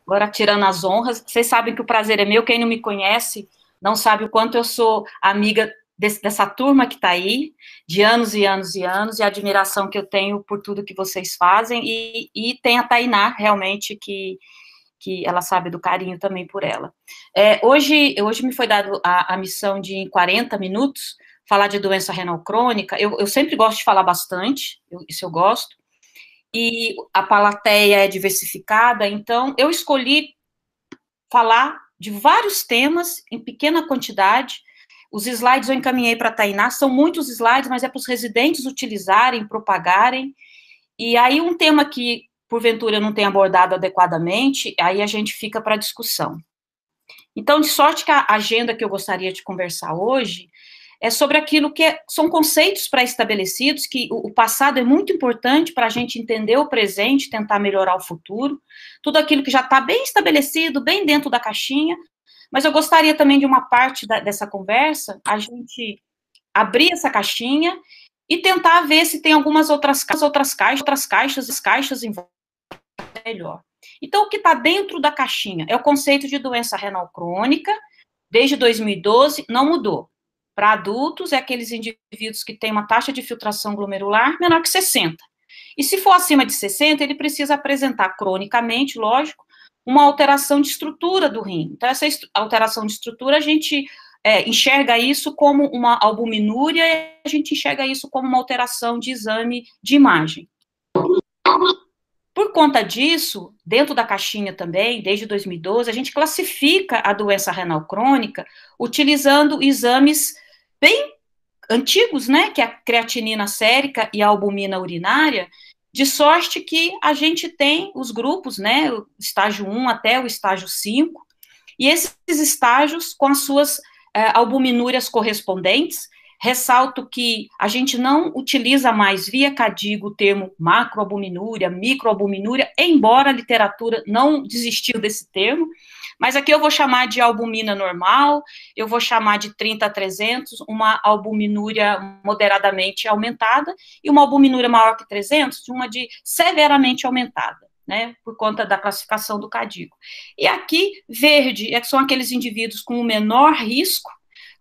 Agora, tirando as honras, vocês sabem que o prazer é meu, quem não me conhece não sabe o quanto eu sou amiga dessa turma que está aí, de anos e anos e anos, e a admiração que eu tenho por tudo que vocês fazem, e tem a Tainá, realmente, que ela sabe do carinho também por ela. Hoje me foi dado a missão de, em 40 minutos, falar de doença renal crônica. Eu sempre gosto de falar bastante, isso eu gosto, e a plateia é diversificada, então eu escolhi falar de vários temas em pequena quantidade. Os slides eu encaminhei para a Tainá, são muitos slides, mas é para os residentes utilizarem, propagarem. E aí um tema que, porventura, eu não tenho abordado adequadamente, aí a gente fica para discussão. Então, de sorte que a agenda que eu gostaria de conversar hoje é sobre aquilo que são conceitos pré-estabelecidos, que o passado é muito importante para a gente entender o presente, tentar melhorar o futuro, tudo aquilo que já está bem estabelecido, bem dentro da caixinha, mas eu gostaria também de uma parte dessa conversa, a gente abrir essa caixinha e tentar ver se tem algumas outras caixas em volta melhor. Então, o que está dentro da caixinha é o conceito de doença renal crônica, desde 2012, não mudou. Para adultos, é aqueles indivíduos que têm uma taxa de filtração glomerular menor que 60. E se for acima de 60, ele precisa apresentar cronicamente, lógico, uma alteração de estrutura do rim. Então, essa alteração de estrutura, a gente enxerga isso como uma albuminúria, e a gente enxerga isso como uma alteração de exame de imagem. Por conta disso, dentro da caixinha também, desde 2012, a gente classifica a doença renal crônica utilizando exames bem antigos, né, que é a creatinina sérica e a albumina urinária, de sorte que a gente tem os grupos, né, o estágio 1 até o estágio 5, e esses estágios com as suas albuminúrias correspondentes. Ressalto que a gente não utiliza mais via CADIGO o termo macroalbuminúria, microalbuminúria, embora a literatura não desistiu desse termo, mas aqui eu vou chamar de albumina normal, eu vou chamar de 30 a 300, uma albuminúria moderadamente aumentada, e uma albuminúria maior que 300, uma de severamente aumentada, né, por conta da classificação do CADIGO. E aqui, verde, são aqueles indivíduos com o menor risco,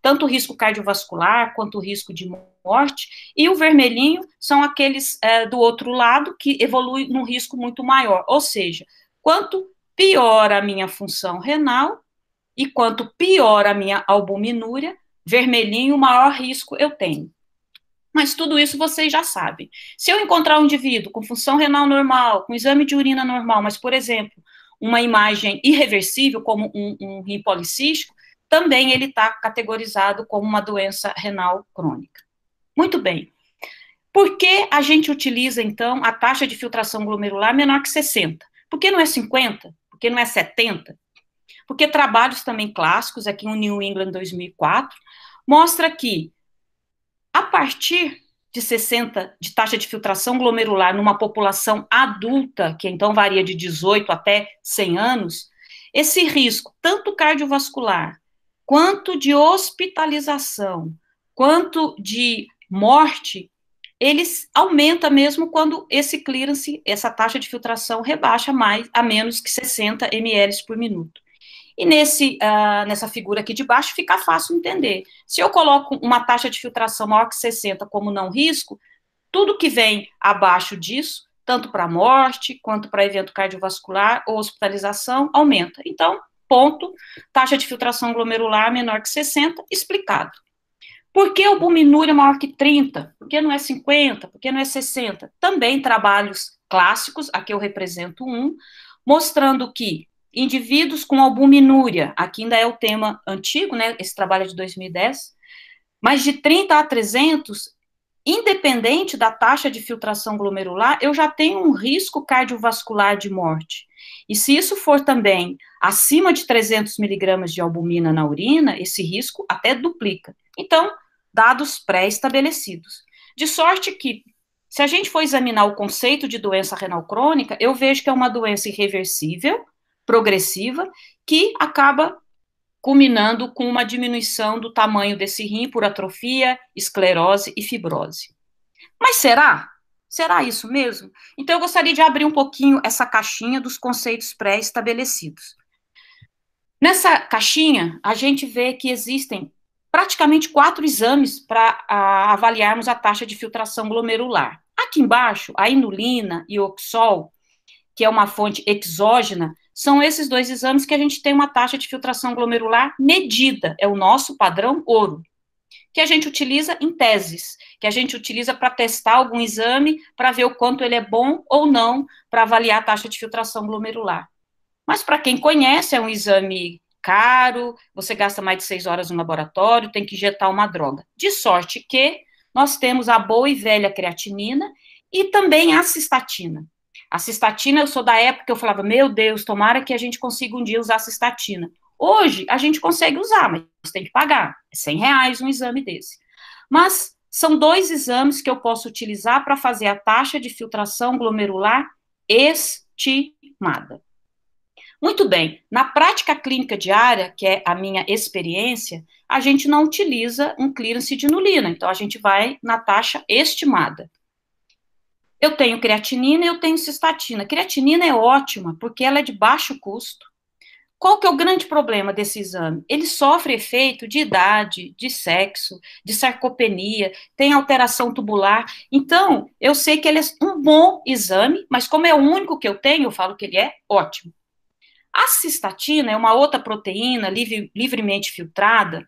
tanto o risco cardiovascular quanto o risco de morte, e o vermelhinho são aqueles do outro lado que evoluem num risco muito maior, ou seja, quanto pior a minha função renal e quanto pior a minha albuminúria, vermelhinho, maior risco eu tenho. Mas tudo isso vocês já sabem. Se eu encontrar um indivíduo com função renal normal, com exame de urina normal, mas, por exemplo, uma imagem irreversível, como um rim policístico, também ele está categorizado como uma doença renal crônica. Muito bem. Por que a gente utiliza, então, a taxa de filtração glomerular menor que 60? Por que não é 50? Por que não é 70? Porque trabalhos também clássicos, aqui no New England 2004, mostra que a partir de 60 de taxa de filtração glomerular numa população adulta, que então varia de 18 até 100 anos, esse risco, tanto cardiovascular, quanto de hospitalização, quanto de morte, eles aumenta mesmo quando esse clearance, essa taxa de filtração rebaixa a menos que 60 ml por minuto. E nessa figura aqui de baixo fica fácil entender. Se eu coloco uma taxa de filtração maior que 60 como não risco, tudo que vem abaixo disso, tanto para morte, quanto para evento cardiovascular ou hospitalização, aumenta. Então, ponto, taxa de filtração glomerular menor que 60, explicado. Por que albuminúria maior que 30? Por que não é 50? Por que não é 60? Também trabalhos clássicos, aqui eu represento um, mostrando que indivíduos com albuminúria, aqui ainda é o tema antigo, né, esse trabalho é de 2010, mas de 30 a 300, independente da taxa de filtração glomerular, eu já tenho um risco cardiovascular de morte. E se isso for também acima de 300 miligramas de albumina na urina, esse risco até duplica. Então, dados pré-estabelecidos. De sorte que, se a gente for examinar o conceito de doença renal crônica, eu vejo que é uma doença irreversível, progressiva, que acaba culminando com uma diminuição do tamanho desse rim por atrofia, esclerose e fibrose. Mas será? Será isso mesmo? Então, eu gostaria de abrir um pouquinho essa caixinha dos conceitos pré-estabelecidos. Nessa caixinha, a gente vê que existem praticamente 4 exames para avaliarmos a taxa de filtração glomerular. Aqui embaixo, a inulina e o oxol, que é uma fonte exógena, são esses 2 exames que a gente tem uma taxa de filtração glomerular medida, é o nosso padrão ouro, que a gente utiliza em teses, que a gente utiliza para testar algum exame, para ver o quanto ele é bom ou não, para avaliar a taxa de filtração glomerular. Mas para quem conhece, é um exame caro, você gasta mais de 6 horas no laboratório, tem que injetar uma droga. De sorte que nós temos a boa e velha creatinina e também a cistatina. A cistatina, eu sou da época que eu falava, meu Deus, tomara que a gente consiga um dia usar a cistatina. Hoje, a gente consegue usar, mas tem que pagar. É R$ 100 um exame desse. Mas são 2 exames que eu posso utilizar para fazer a taxa de filtração glomerular estimada. Muito bem, na prática clínica diária, que é a minha experiência, a gente não utiliza um clearance de inulina, então a gente vai na taxa estimada. Eu tenho creatinina e eu tenho cistatina. Creatinina é ótima, porque ela é de baixo custo. Qual que é o grande problema desse exame? Ele sofre efeito de idade, de sexo, de sarcopenia, tem alteração tubular. Então, eu sei que ele é um bom exame, mas como é o único que eu tenho, eu falo que ele é ótimo. A cistatina é uma outra proteína livremente filtrada.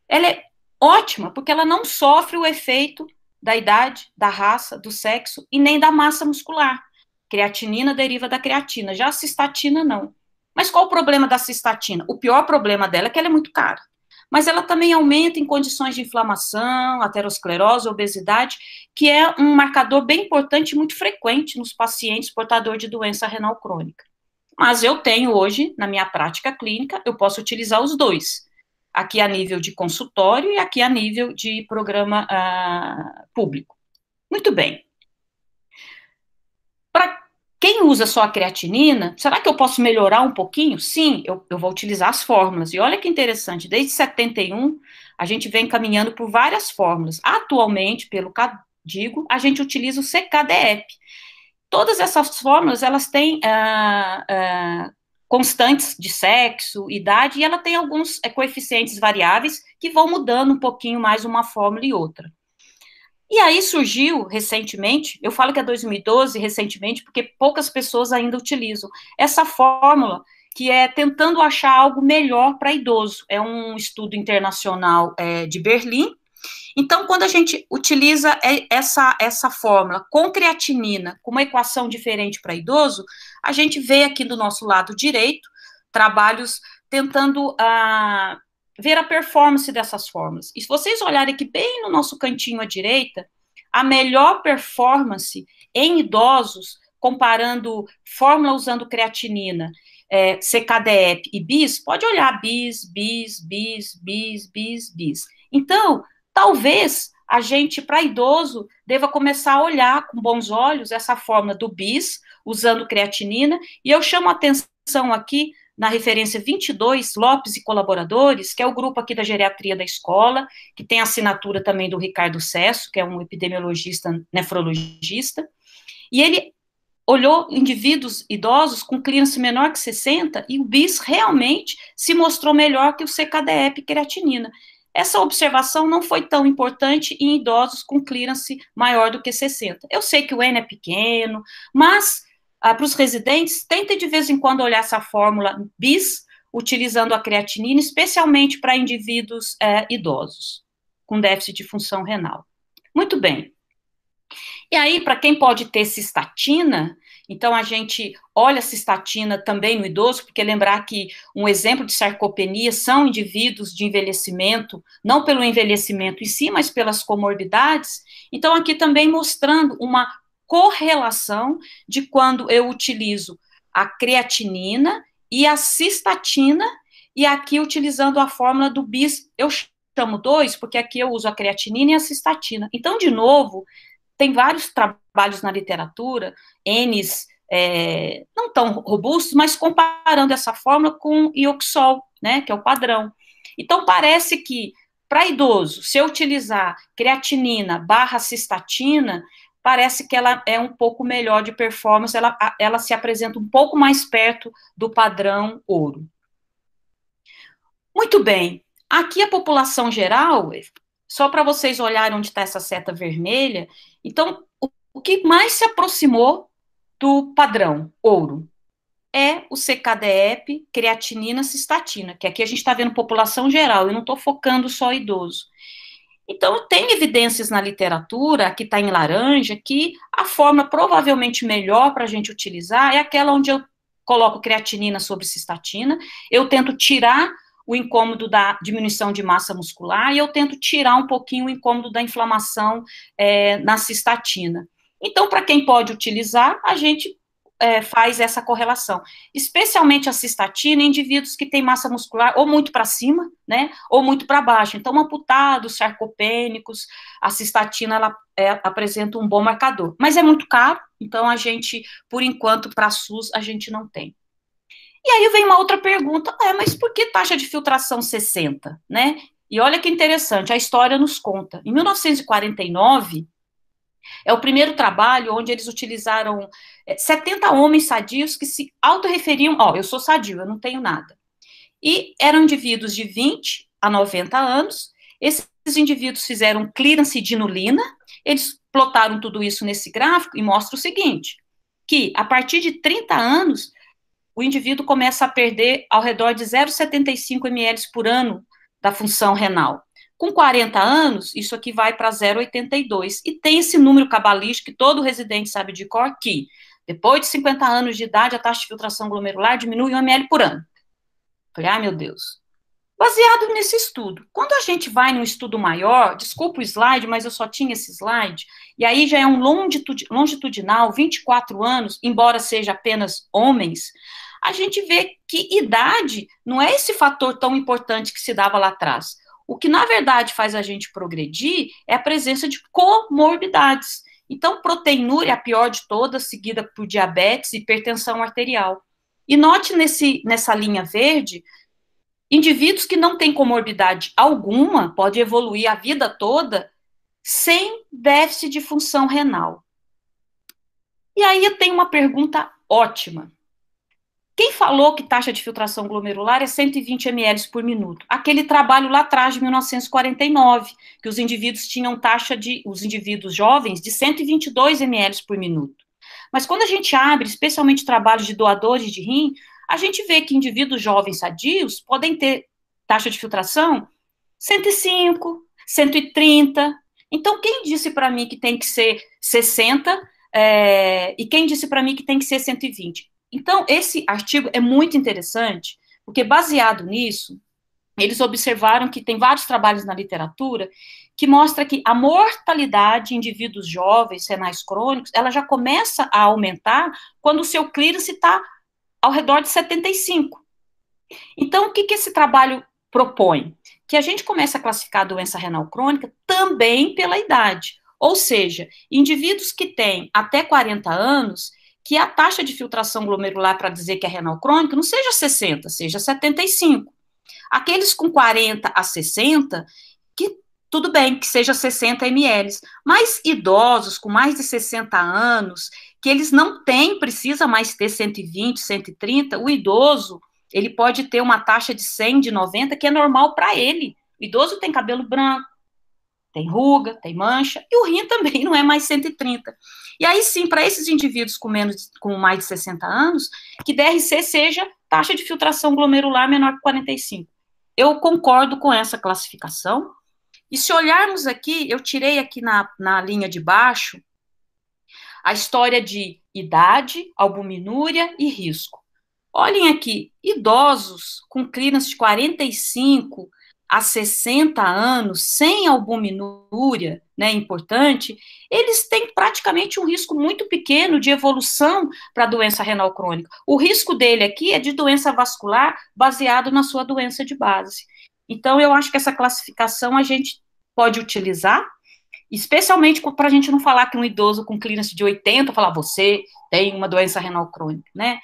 Ela é ótima, porque ela não sofre o efeito da idade, da raça, do sexo e nem da massa muscular. Creatinina deriva da creatina, já a cistatina não. Mas qual o problema da cistatina? O pior problema dela é que ela é muito cara. Mas ela também aumenta em condições de inflamação, aterosclerose, obesidade, que é um marcador bem importante e muito frequente nos pacientes portadores de doença renal crônica. Mas eu tenho hoje, na minha prática clínica, eu posso utilizar os 2. Aqui a nível de consultório e aqui a nível de programa público. Muito bem. Para quem usa só a creatinina, será que eu posso melhorar um pouquinho? Sim, eu vou utilizar as fórmulas. E olha que interessante, desde 71, a gente vem caminhando por várias fórmulas. Atualmente, pelo CADIGO, a gente utiliza o CKDEP. Todas essas fórmulas, elas têm constantes de sexo, idade, e ela tem alguns coeficientes variáveis que vão mudando um pouquinho mais uma fórmula e outra. E aí surgiu, recentemente, eu falo que é 2012, recentemente, porque poucas pessoas ainda utilizam, essa fórmula que é tentando achar algo melhor para idoso. É um estudo internacional de Berlim. Então, quando a gente utiliza essa fórmula com creatinina, com uma equação diferente para idoso, a gente vê aqui do nosso lado direito trabalhos tentando ver a performance dessas fórmulas. E se vocês olharem aqui bem no nosso cantinho à direita, a melhor performance em idosos, comparando fórmula usando creatinina, CKDEP e BIS, pode olhar BIS, BIS, BIS, BIS, BIS, BIS. Então, talvez a gente, para idoso, deva começar a olhar com bons olhos essa fórmula do BIS, usando creatinina, e eu chamo a atenção aqui na referência 22, Lopes e colaboradores, que é o grupo aqui da geriatria da escola, que tem assinatura também do Ricardo Cesso, que é um epidemiologista, nefrologista, e ele olhou indivíduos idosos com clearance menor que 60, e o BIS realmente se mostrou melhor que o CKDEP creatinina. Essa observação não foi tão importante em idosos com clearance maior do que 60. Eu sei que o N é pequeno, mas para os residentes, tentem de vez em quando olhar essa fórmula BIS, utilizando a creatinina, especialmente para indivíduos idosos, com déficit de função renal. Muito bem. E aí, para quem pode ter cistatina, então a gente olha a cistatina também no idoso, porque lembrar que um exemplo de sarcopenia são indivíduos de envelhecimento, não pelo envelhecimento em si, mas pelas comorbidades. Então, aqui também mostrando uma correlação de quando eu utilizo a creatinina e a cistatina, e aqui utilizando a fórmula do BIS, eu chamo 2, porque aqui eu uso a creatinina e a cistatina. Então, de novo, tem vários trabalhos na literatura, Ns não tão robustos, mas comparando essa fórmula com ioxol, né, que é o padrão. Então, parece que, para idoso, se eu utilizar creatinina barra cistatina, parece que ela é um pouco melhor de performance, ela se apresenta um pouco mais perto do padrão ouro. Muito bem, aqui a população geral, só para vocês olharem onde está essa seta vermelha, então, o que mais se aproximou do padrão ouro é o CKDEP, creatinina, cistatina, que aqui a gente está vendo população geral, eu não estou focando só idoso. Então, tem evidências na literatura, aqui está em laranja, que a forma provavelmente melhor para a gente utilizar é aquela onde eu coloco creatinina sobre cistatina, eu tento tirar o incômodo da diminuição de massa muscular e eu tento tirar um pouquinho o incômodo da inflamação na cistatina. Então, para quem pode utilizar, a gente faz essa correlação, especialmente a cistatina em indivíduos que têm massa muscular ou muito para cima, né, ou muito para baixo. Então, amputados, sarcopênicos, a cistatina, ela apresenta um bom marcador. Mas é muito caro, então a gente, por enquanto, para a SUS, a gente não tem. E aí vem uma outra pergunta, mas por que taxa de filtração 60, né? E olha que interessante, a história nos conta. Em 1949, é o primeiro trabalho onde eles utilizaram 70 homens sadios que se autorreferiam, eu sou sadio, eu não tenho nada. E eram indivíduos de 20 a 90 anos, esses indivíduos fizeram clearance de inulina, eles plotaram tudo isso nesse gráfico e mostra o seguinte, que a partir de 30 anos, o indivíduo começa a perder ao redor de 0,75 ml por ano da função renal. Com 40 anos, isso aqui vai para 0,82. E tem esse número cabalístico que todo residente sabe de cor, que depois de 50 anos de idade, a taxa de filtração glomerular diminui 1 ml por ano. Falei, meu Deus. Baseado nesse estudo. Quando a gente vai num estudo maior, desculpa o slide, mas eu só tinha esse slide, e aí já é um longitudinal, 24 anos, embora seja apenas homens, a gente vê que idade não é esse fator tão importante que se dava lá atrás. O que, na verdade, faz a gente progredir é a presença de comorbidades. Então, proteinúria é a pior de todas, seguida por diabetes e hipertensão arterial. E note nessa linha verde, indivíduos que não têm comorbidade alguma, podem evoluir a vida toda, sem déficit de função renal. E aí eu tenho uma pergunta ótima. Quem falou que taxa de filtração glomerular é 120 ml por minuto? Aquele trabalho lá atrás, de 1949, que os indivíduos tinham os indivíduos jovens, de 122 ml por minuto. Mas quando a gente abre, especialmente trabalhos de doadores de rim, a gente vê que indivíduos jovens sadios podem ter taxa de filtração 105, 130. Então, quem disse para mim que tem que ser 60 e quem disse para mim que tem que ser 120? Então, esse artigo é muito interessante, porque baseado nisso, eles observaram que tem vários trabalhos na literatura que mostra que a mortalidade em indivíduos jovens, renais crônicos, ela já começa a aumentar quando o seu clearance está ao redor de 75. Então, o que esse trabalho propõe? Que a gente comece a classificar a doença renal crônica também pela idade. Ou seja, indivíduos que têm até 40 anos, que a taxa de filtração glomerular para dizer que é renal crônica não seja 60, seja 75. Aqueles com 40 a 60, que tudo bem, que seja 60 ml. Mas idosos com mais de 60 anos, que eles não têm, precisa mais ter 120, 130, o idoso, ele pode ter uma taxa de 100, de 90, que é normal para ele. O idoso tem cabelo branco, tem ruga, tem mancha, e o rim também não é mais 130. E aí sim, para esses indivíduos com mais de 60 anos, que DRC seja taxa de filtração glomerular menor que 45. Eu concordo com essa classificação, e se olharmos aqui, eu tirei aqui na linha de baixo, a história de idade, albuminúria e risco. Olhem aqui, idosos com clearance de 45 a 60 anos, sem albuminúria, né, importante, eles têm praticamente um risco muito pequeno de evolução para a doença renal crônica. O risco dele aqui é de doença vascular baseado na sua doença de base. Então, eu acho que essa classificação a gente pode utilizar, especialmente para a gente não falar que um idoso com clearance de 80, falar, você tem uma doença renal crônica, né?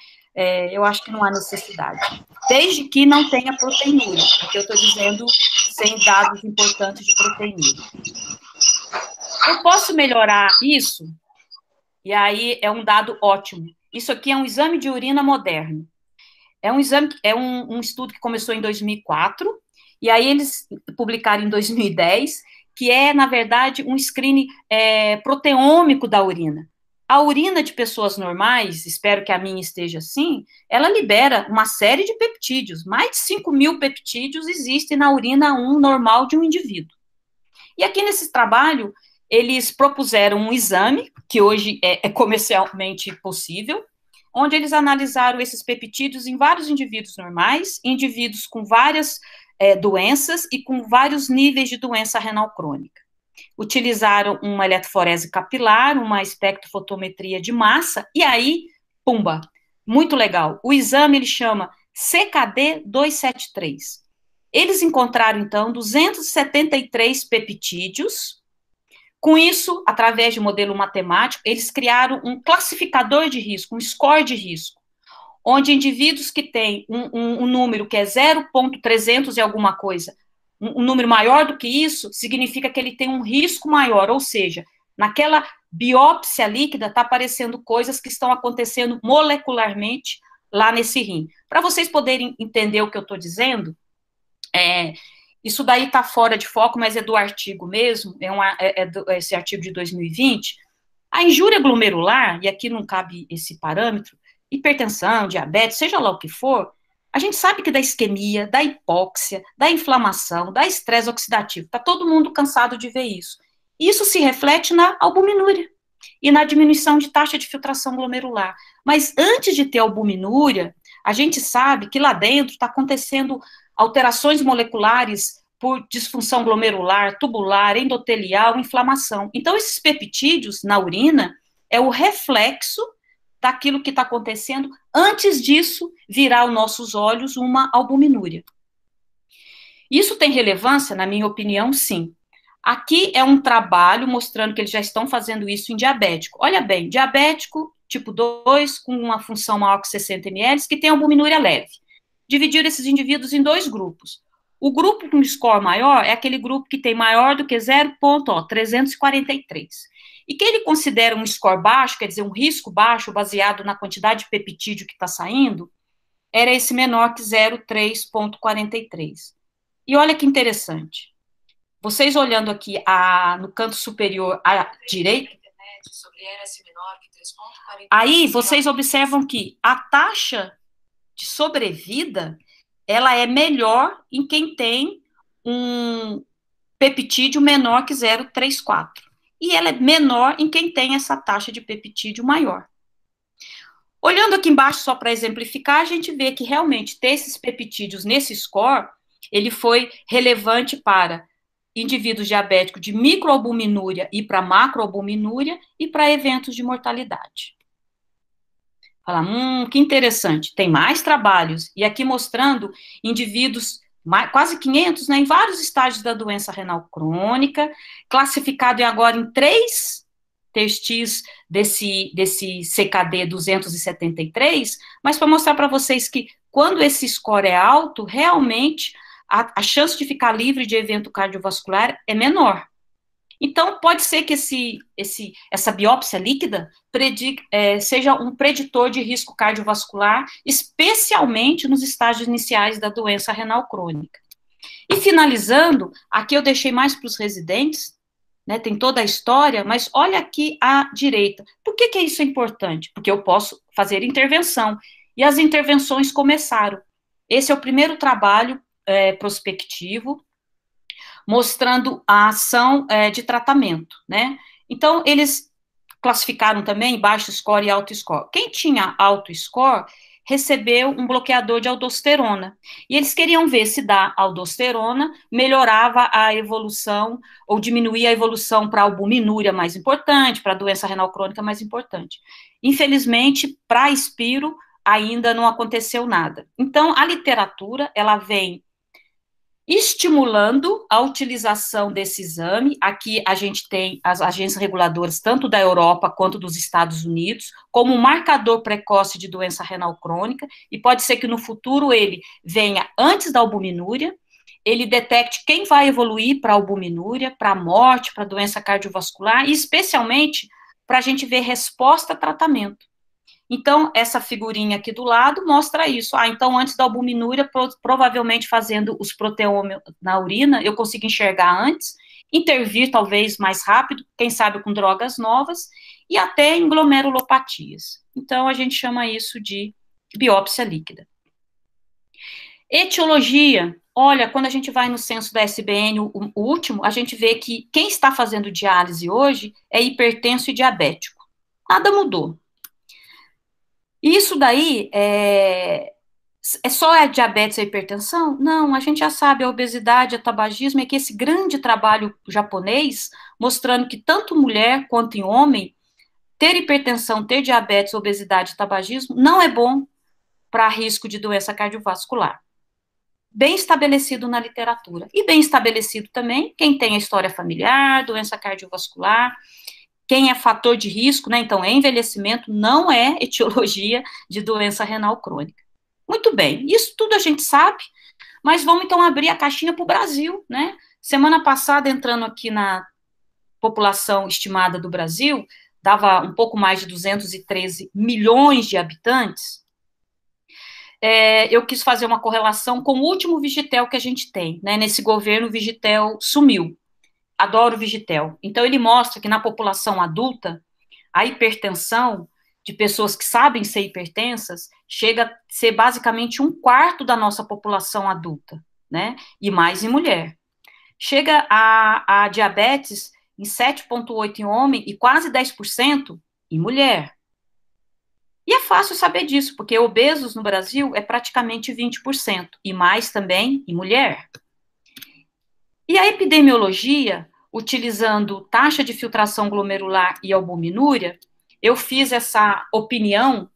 Eu acho que não há necessidade. Desde que não tenha proteinúria, porque eu estou dizendo sem dados importantes de proteinúria. Eu posso melhorar isso E aí é um dado ótimo. Isso aqui é um exame de urina moderno. É um exame, um estudo que começou em 2004, e aí eles publicaram em 2010, que é, na verdade, um screening proteômico da urina. A urina de pessoas normais, espero que a minha esteja assim, ela libera uma série de peptídeos. Mais de 5.000 peptídeos existem na urina normal de um indivíduo. E aqui nesse trabalho, eles propuseram um exame, que hoje é comercialmente possível, onde eles analisaram esses peptídeos em vários indivíduos normais, indivíduos com várias doenças e com vários níveis de doença renal crônica. Utilizaram uma eletroforese capilar, uma espectrofotometria de massa, e aí, pumba, muito legal. O exame ele chama CKD273. Eles encontraram, então, 273 peptídeos. Com isso, através de modelo matemático, eles criaram um classificador de risco, um score de risco, onde indivíduos que têm um número que é 0,300 e alguma coisa, um número maior do que isso, significa que ele tem um risco maior, ou seja, naquela biópsia líquida está aparecendo coisas que estão acontecendo molecularmente lá nesse rim. Para vocês poderem entender o que eu estou dizendo, isso daí está fora de foco, mas é do artigo mesmo, esse artigo de 2020, a injúria glomerular, e aqui não cabe esse parâmetro, hipertensão, diabetes, seja lá o que for, a gente sabe que da isquemia, da hipóxia, da inflamação, da estresse oxidativo, está todo mundo cansado de ver isso. Isso se reflete na albuminúria e na diminuição de taxa de filtração glomerular. Mas antes de ter albuminúria, a gente sabe que lá dentro está acontecendo alterações moleculares por disfunção glomerular, tubular, endotelial, inflamação. Então, esses peptídeos na urina é o reflexo daquilo que está acontecendo antes disso virar aos nossos olhos uma albuminúria. Isso tem relevância, na minha opinião, sim. Aqui é um trabalho mostrando que eles já estão fazendo isso em diabético. Olha bem, diabético tipo 2, com uma função maior que 60 ml, que tem albuminúria leve. Dividiram esses indivíduos em 2 grupos. O grupo com score maior é aquele grupo que tem maior do que 0,343. E que ele considera um score baixo, quer dizer, um risco baixo, baseado na quantidade de peptídeo que está saindo, era esse menor que 0,343. E olha que interessante. Vocês olhando aqui no canto superior à direita, aí vocês observam que a taxa de sobrevida, ela é melhor em quem tem um peptídeo menor que 0,34. E ela é menor em quem tem essa taxa de peptídeo maior. Olhando aqui embaixo, só para exemplificar, a gente vê que realmente ter esses peptídeos nesse score, ele foi relevante para indivíduos diabéticos de microalbuminúria e para macroalbuminúria e para eventos de mortalidade. Fala, que interessante, tem mais trabalhos, e aqui mostrando indivíduos, quase 500, né, em vários estágios da doença renal crônica, classificado agora em 3 testes desse CKD 273, mas para mostrar para vocês que quando esse score é alto, realmente a chance de ficar livre de evento cardiovascular é menor. Então, pode ser que essa biópsia líquida seja um preditor de risco cardiovascular, especialmente nos estágios iniciais da doença renal crônica. E finalizando, aqui eu deixei mais para os residentes, né, tem toda a história, mas olha aqui à direita. Por que isso é importante? Porque eu posso fazer intervenção, e as intervenções começaram. Esse é o primeiro trabalho prospectivo, mostrando a ação de tratamento, né? Então, eles classificaram também baixo score e alto score. Quem tinha alto score recebeu um bloqueador de aldosterona, e eles queriam ver se da aldosterona melhorava a evolução, ou diminuía a evolução para a albuminúria mais importante, para a doença renal crônica mais importante. Infelizmente, para a Spiro, ainda não aconteceu nada. Então, a literatura, ela vem estimulando a utilização desse exame. Aqui a gente tem as agências reguladoras, tanto da Europa quanto dos Estados Unidos, como um marcador precoce de doença renal crônica, e pode ser que no futuro ele venha antes da albuminúria, ele detecte quem vai evoluir para a albuminúria, para a morte, para a doença cardiovascular, e especialmente para a gente ver resposta a tratamento. Então, essa figurinha aqui do lado mostra isso. Então, antes da albuminúria, provavelmente fazendo os proteômios na urina, eu consigo enxergar antes, intervir talvez mais rápido, quem sabe com drogas novas, e até em glomerulopatias. Então, a gente chama isso de biópsia líquida. Etiologia. Olha, quando a gente vai no censo da SBN, o último, a gente vê que quem está fazendo diálise hoje é hipertenso e diabético. Nada mudou. Isso daí é só a diabetes e a hipertensão? Não, a gente já sabe, a obesidade, o tabagismo, é que esse grande trabalho japonês, mostrando que tanto mulher quanto em homem, ter hipertensão, ter diabetes, obesidade e tabagismo não é bom para risco de doença cardiovascular. Bem estabelecido na literatura. E bem estabelecido também quem tem a história familiar, doença cardiovascular, quem é fator de risco, né? Então, envelhecimento não é etiologia de doença renal crônica. Muito bem, isso tudo a gente sabe, mas vamos então abrir a caixinha para o Brasil, né? Semana passada, entrando aqui na população estimada do Brasil, dava um pouco mais de 213 milhões de habitantes. Eu quis fazer uma correlação com o último Vigitel que a gente tem, né? Nesse governo, o Vigitel sumiu. Adoro o Vigitel. Então, ele mostra que na população adulta, a hipertensão de pessoas que sabem ser hipertensas chega a ser basicamente 1/4 da nossa população adulta, né? E mais em mulher. Chega a diabetes em 7,8% em homem e quase 10% em mulher. E é fácil saber disso, porque obesos no Brasil é praticamente 20%, e mais também em mulher. E a epidemiologia, utilizando taxa de filtração glomerular e albuminúria, eu fiz essa opinião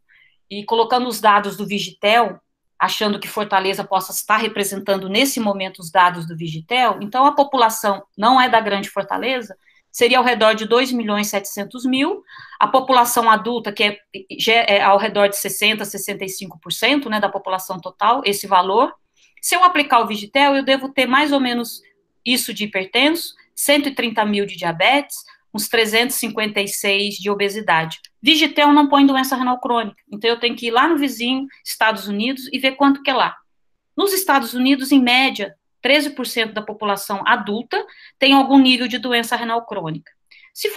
e colocando os dados do Vigitel, achando que Fortaleza possa estar representando nesse momento os dados do Vigitel, então a população não é da grande Fortaleza, seria ao redor de 2.700.000, a população adulta, que é ao redor de 60%, 65%, né, da população total, esse valor. Se eu aplicar o Vigitel, eu devo ter mais ou menos isso de hipertenso, 130.000 de diabetes, uns 356 de obesidade. Vigitel não põe doença renal crônica, então eu tenho que ir lá no vizinho, Estados Unidos, e ver quanto que é lá. Nos Estados Unidos, em média, 13% da população adulta tem algum nível de doença renal crônica. Se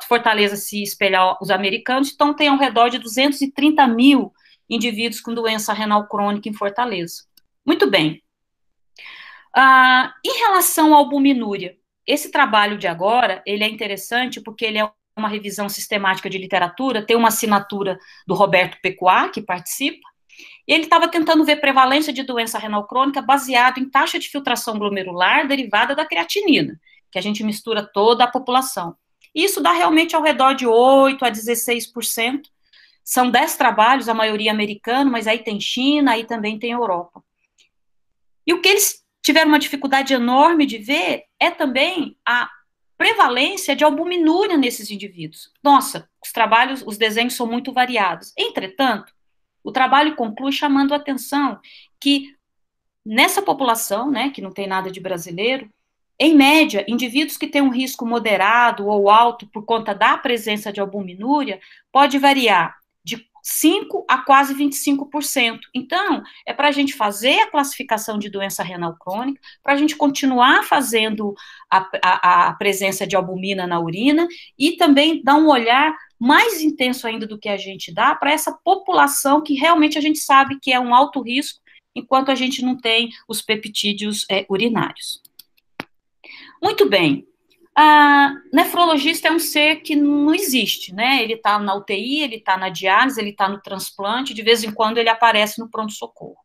Fortaleza se espelhar os americanos, então tem ao redor de 230.000 indivíduos com doença renal crônica em Fortaleza. Muito bem. Em relação à albuminúria, esse trabalho de agora, ele é interessante porque ele é uma revisão sistemática de literatura, tem uma assinatura do Roberto Pecuá, que participa, e ele estava tentando ver prevalência de doença renal crônica baseado em taxa de filtração glomerular derivada da creatinina, que a gente mistura toda a população. E isso dá realmente ao redor de 8% a 16%. São 10 trabalhos, a maioria americana, mas aí tem China, aí também tem Europa. E o que eles tiveram uma dificuldade enorme de ver é também a prevalência de albuminúria nesses indivíduos. Nossa, os desenhos são muito variados. Entretanto, o trabalho conclui chamando a atenção que nessa população, né, que não tem nada de brasileiro, em média, indivíduos que têm um risco moderado ou alto por conta da presença de albuminúria pode variar de 5% a quase 25%. Então, é para a gente fazer a classificação de doença renal crônica, para a gente continuar fazendo a presença de albumina na urina e também dar um olhar mais intenso ainda do que a gente dá para essa população que realmente a gente sabe que é um alto risco, enquanto a gente não tem os peptídeos urinários. Muito bem. Nefrologista é um ser que não existe, né? Ele está na UTI, ele está na diálise, ele está no transplante, de vez em quando ele aparece no pronto-socorro.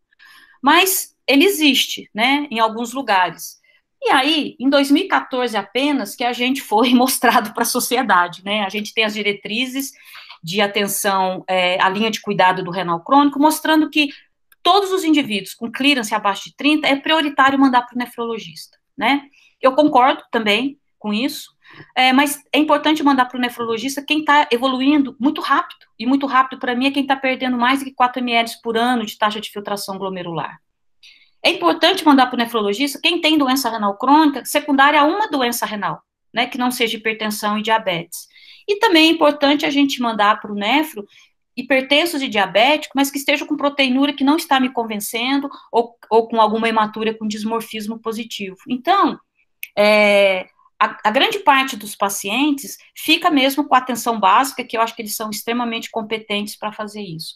Mas ele existe, né, em alguns lugares. E aí, em 2014 apenas, que a gente foi mostrado para a sociedade, né? A gente tem as diretrizes de atenção, a linha de cuidado do renal crônico, mostrando que todos os indivíduos com clearance abaixo de 30 é prioritário mandar para o nefrologista, né? Eu concordo também com isso, mas é importante mandar para o nefrologista quem está evoluindo muito rápido, e muito rápido para mim é quem está perdendo mais de 4 ml por ano de taxa de filtração glomerular. É importante mandar para o nefrologista quem tem doença renal crônica secundária a uma doença renal, né, que não seja hipertensão e diabetes. E também é importante a gente mandar para o nefro hipertensos e diabéticos, mas que estejam com proteinúria que não está me convencendo, ou com alguma hematura com dismorfismo positivo. Então, a grande parte dos pacientes fica mesmo com a atenção básica, que eu acho que eles são extremamente competentes para fazer isso.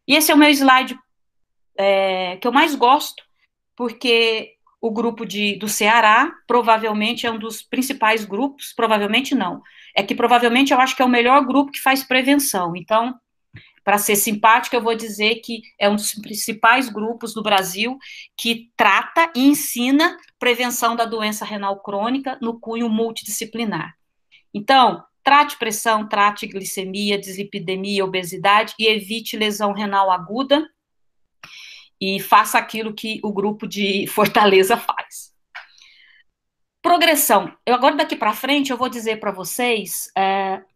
E esse é o meu slide que eu mais gosto, porque o grupo do Ceará provavelmente é um dos principais grupos, provavelmente não, é que provavelmente eu acho que é o melhor grupo que faz prevenção. Então, para ser simpática, eu vou dizer que é um dos principais grupos do Brasil que trata e ensina prevenção da doença renal crônica no cunho multidisciplinar. Então, trate pressão, trate glicemia, dislipidemia, obesidade e evite lesão renal aguda e faça aquilo que o grupo de Fortaleza faz. Progressão. Eu agora daqui para frente eu vou dizer para vocês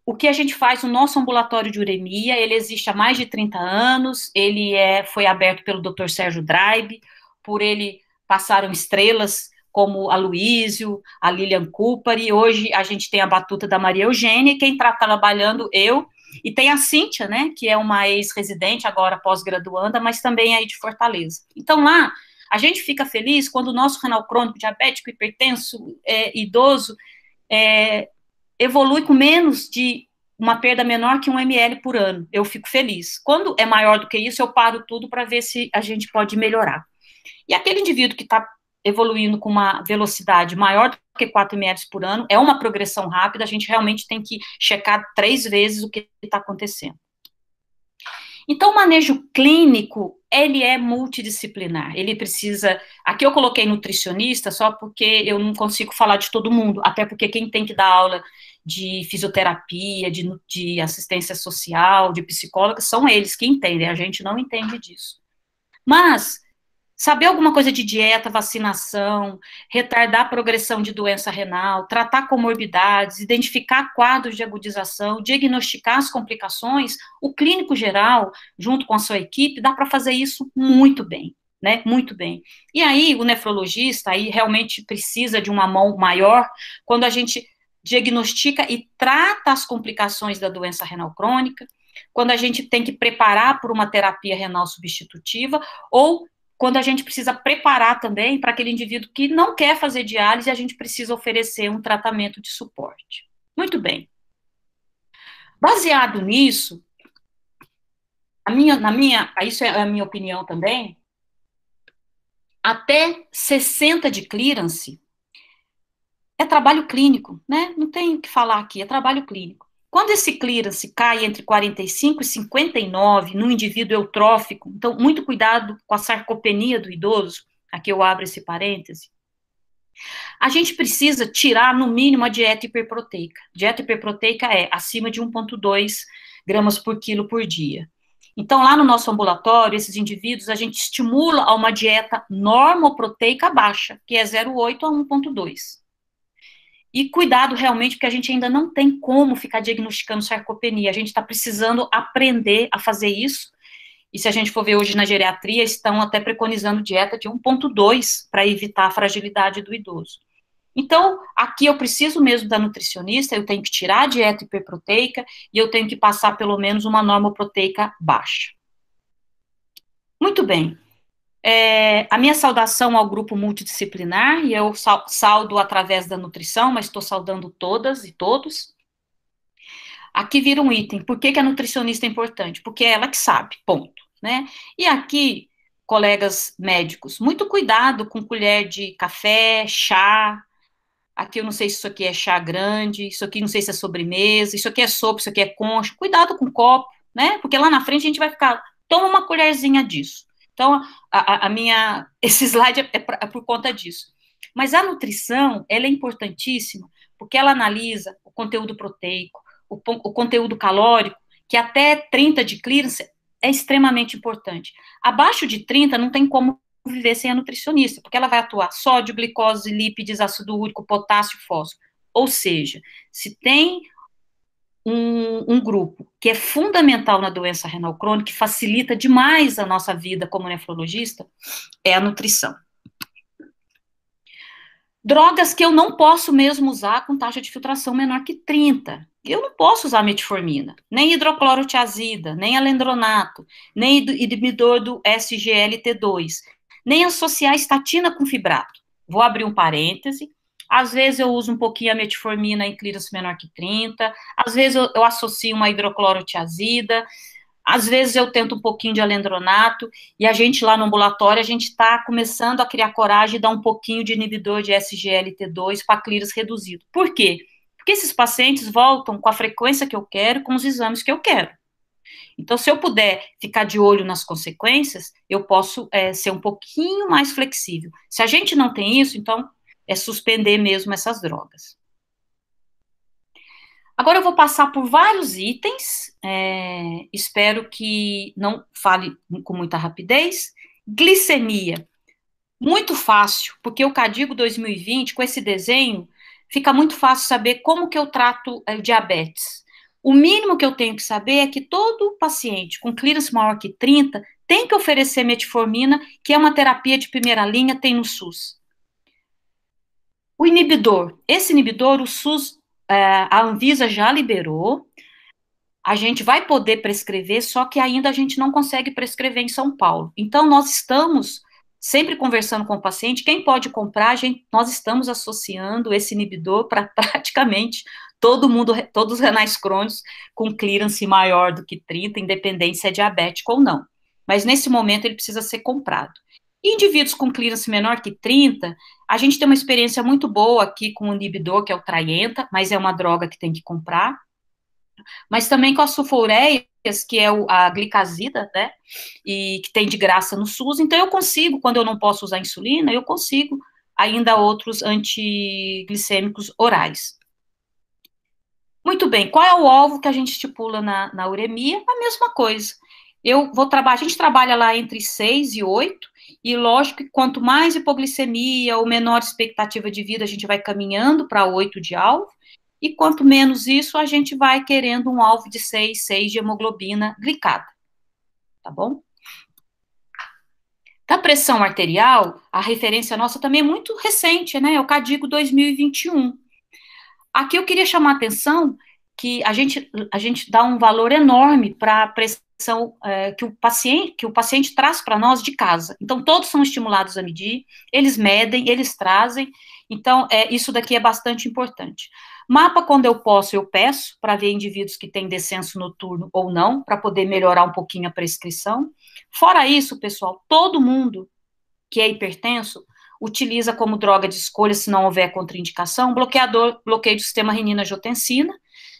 o que a gente faz no nosso ambulatório de uremia. Ele existe há mais de 30 anos, ele foi aberto pelo Dr. Sérgio Draibe, por ele passaram estrelas como a Luísio, a Lilian Cooper, e hoje a gente tem a batuta da Maria Eugênia, e quem está trabalhando eu, e tem a Cíntia, né, que é uma ex-residente, agora pós-graduanda, mas também aí de Fortaleza. Então lá, a gente fica feliz quando o nosso renal crônico, diabético, hipertenso, idoso, evolui com menos de uma perda menor que 1 ml por ano. Eu fico feliz. Quando é maior do que isso, eu paro tudo para ver se a gente pode melhorar. E aquele indivíduo que está evoluindo com uma velocidade maior do que 4 ml por ano, é uma progressão rápida, a gente realmente tem que checar 3 vezes o que está acontecendo. Então, o manejo clínico, ele é multidisciplinar, ele precisa, aqui eu coloquei nutricionista só porque eu não consigo falar de todo mundo, até porque quem tem que dar aula de fisioterapia, de assistência social, de psicóloga, são eles que entendem, a gente não entende disso. Mas, saber alguma coisa de dieta, vacinação, retardar a progressão de doença renal, tratar comorbidades, identificar quadros de agudização, diagnosticar as complicações, o clínico geral, junto com a sua equipe, dá para fazer isso muito bem, né? Muito bem. E aí, o nefrologista, aí realmente precisa de uma mão maior, quando a gente diagnostica e trata as complicações da doença renal crônica, quando a gente tem que preparar por uma terapia renal substitutiva, ou quando a gente precisa preparar também para aquele indivíduo que não quer fazer diálise, a gente precisa oferecer um tratamento de suporte. Muito bem. Baseado nisso, isso é a minha opinião também, até 60 de clearance é trabalho clínico, né? Não tem o que falar aqui, é trabalho clínico. Quando esse clearance cai entre 45 e 59 no indivíduo eutrófico, então muito cuidado com a sarcopenia do idoso, aqui eu abro esse parêntese, a gente precisa tirar no mínimo a dieta hiperproteica. Dieta hiperproteica é acima de 1,2 gramas por quilo por dia. Então, lá no nosso ambulatório, esses indivíduos, a gente estimula a uma dieta normoproteica baixa, que é 0,8 a 1,2. E cuidado realmente, porque a gente ainda não tem como ficar diagnosticando sarcopenia, a gente está precisando aprender a fazer isso, e se a gente for ver hoje na geriatria, estão até preconizando dieta de 1,2 para evitar a fragilidade do idoso. Então, aqui eu preciso mesmo da nutricionista, eu tenho que tirar a dieta hiperproteica e eu tenho que passar pelo menos uma normoproteica baixa. Muito bem. A minha saudação ao grupo multidisciplinar, e eu saldo através da nutrição, mas estou saudando todas e todos. Aqui vira um item. Por que a nutricionista é importante? Porque é ela que sabe, ponto, né? E aqui, colegas médicos, muito cuidado com colher de café, chá. Aqui eu não sei se isso aqui é chá grande, isso aqui não sei se é sobremesa, isso aqui é sopa, isso aqui é concha. Cuidado com o copo, né? Porque lá na frente a gente vai ficar, toma uma colherzinha disso. Então, esse slide é por conta disso. Mas a nutrição, ela é importantíssima, porque ela analisa o conteúdo proteico, o conteúdo calórico, que até 30 de clearance é extremamente importante. Abaixo de 30 não tem como viver sem a nutricionista, porque ela vai atuar sódio, glicose, lípides, ácido úrico, potássio, fósforo. Ou seja, se tem um grupo que é fundamental na doença renal crônica, que facilita demais a nossa vida como nefrologista, é a nutrição. Drogas que eu não posso mesmo usar com taxa de filtração menor que 30. Eu não posso usar metformina, nem hidroclorotiazida, nem alendronato, nem inibidor do SGLT2, nem associar estatina com fibrato. Vou abrir um parêntese. Às vezes eu uso um pouquinho a metformina em clírace menor que 30, às vezes eu associo uma hidroclorotiazida, às vezes eu tento um pouquinho de alendronato, e a gente lá no ambulatório, a gente está começando a criar coragem e dar um pouquinho de inibidor de SGLT2 para clíris reduzido. Por quê? Porque esses pacientes voltam com a frequência que eu quero, com os exames que eu quero. Então, se eu puder ficar de olho nas consequências, eu posso ser um pouquinho mais flexível. Se a gente não tem isso, então é suspender mesmo essas drogas. Agora eu vou passar por vários itens, espero que não fale com muita rapidez. Glicemia, muito fácil, porque o Cadigo 2020, com esse desenho, fica muito fácil saber como que eu trato diabetes. O mínimo que eu tenho que saber é que todo paciente com clearance maior que 30 tem que oferecer metformina, que é uma terapia de primeira linha, tem no SUS. O inibidor, esse inibidor, o SUS, a Anvisa já liberou, a gente vai poder prescrever, só que ainda a gente não consegue prescrever em São Paulo. Então, nós estamos sempre conversando com o paciente, quem pode comprar, nós estamos associando esse inibidor para praticamente todo mundo, todos os renais crônicos com clearance maior do que 30, independente se é diabético ou não. Mas nesse momento ele precisa ser comprado. Indivíduos com clearance menor que 30, a gente tem uma experiência muito boa aqui com o inibidor, que é o Traienta, mas é uma droga que tem que comprar. Mas também com as sulfoureias, que é a glicazida, né, e que tem de graça no SUS. Então eu consigo, quando eu não posso usar insulina, eu consigo ainda outros antiglicêmicos orais. Muito bem, qual é o alvo que a gente estipula na uremia? A mesma coisa. A gente trabalha lá entre 6 e 8, e lógico que quanto mais hipoglicemia ou menor expectativa de vida, a gente vai caminhando para 8 de alvo, e quanto menos isso, a gente vai querendo um alvo de 6 de hemoglobina glicada, tá bom? Da pressão arterial, a referência nossa também é muito recente, né? É o Cadigo 2021. Aqui eu queria chamar a atenção que a gente dá um valor enorme para a pressão que o paciente traz para nós de casa. Então, todos são estimulados a medir, eles medem, eles trazem, então, isso daqui é bastante importante. Mapa, quando eu posso, eu peço, para ver indivíduos que têm descenso noturno ou não, para poder melhorar um pouquinho a prescrição. Fora isso, pessoal, todo mundo que é hipertenso utiliza como droga de escolha, se não houver contraindicação, bloqueio do sistema renina-angiotensina,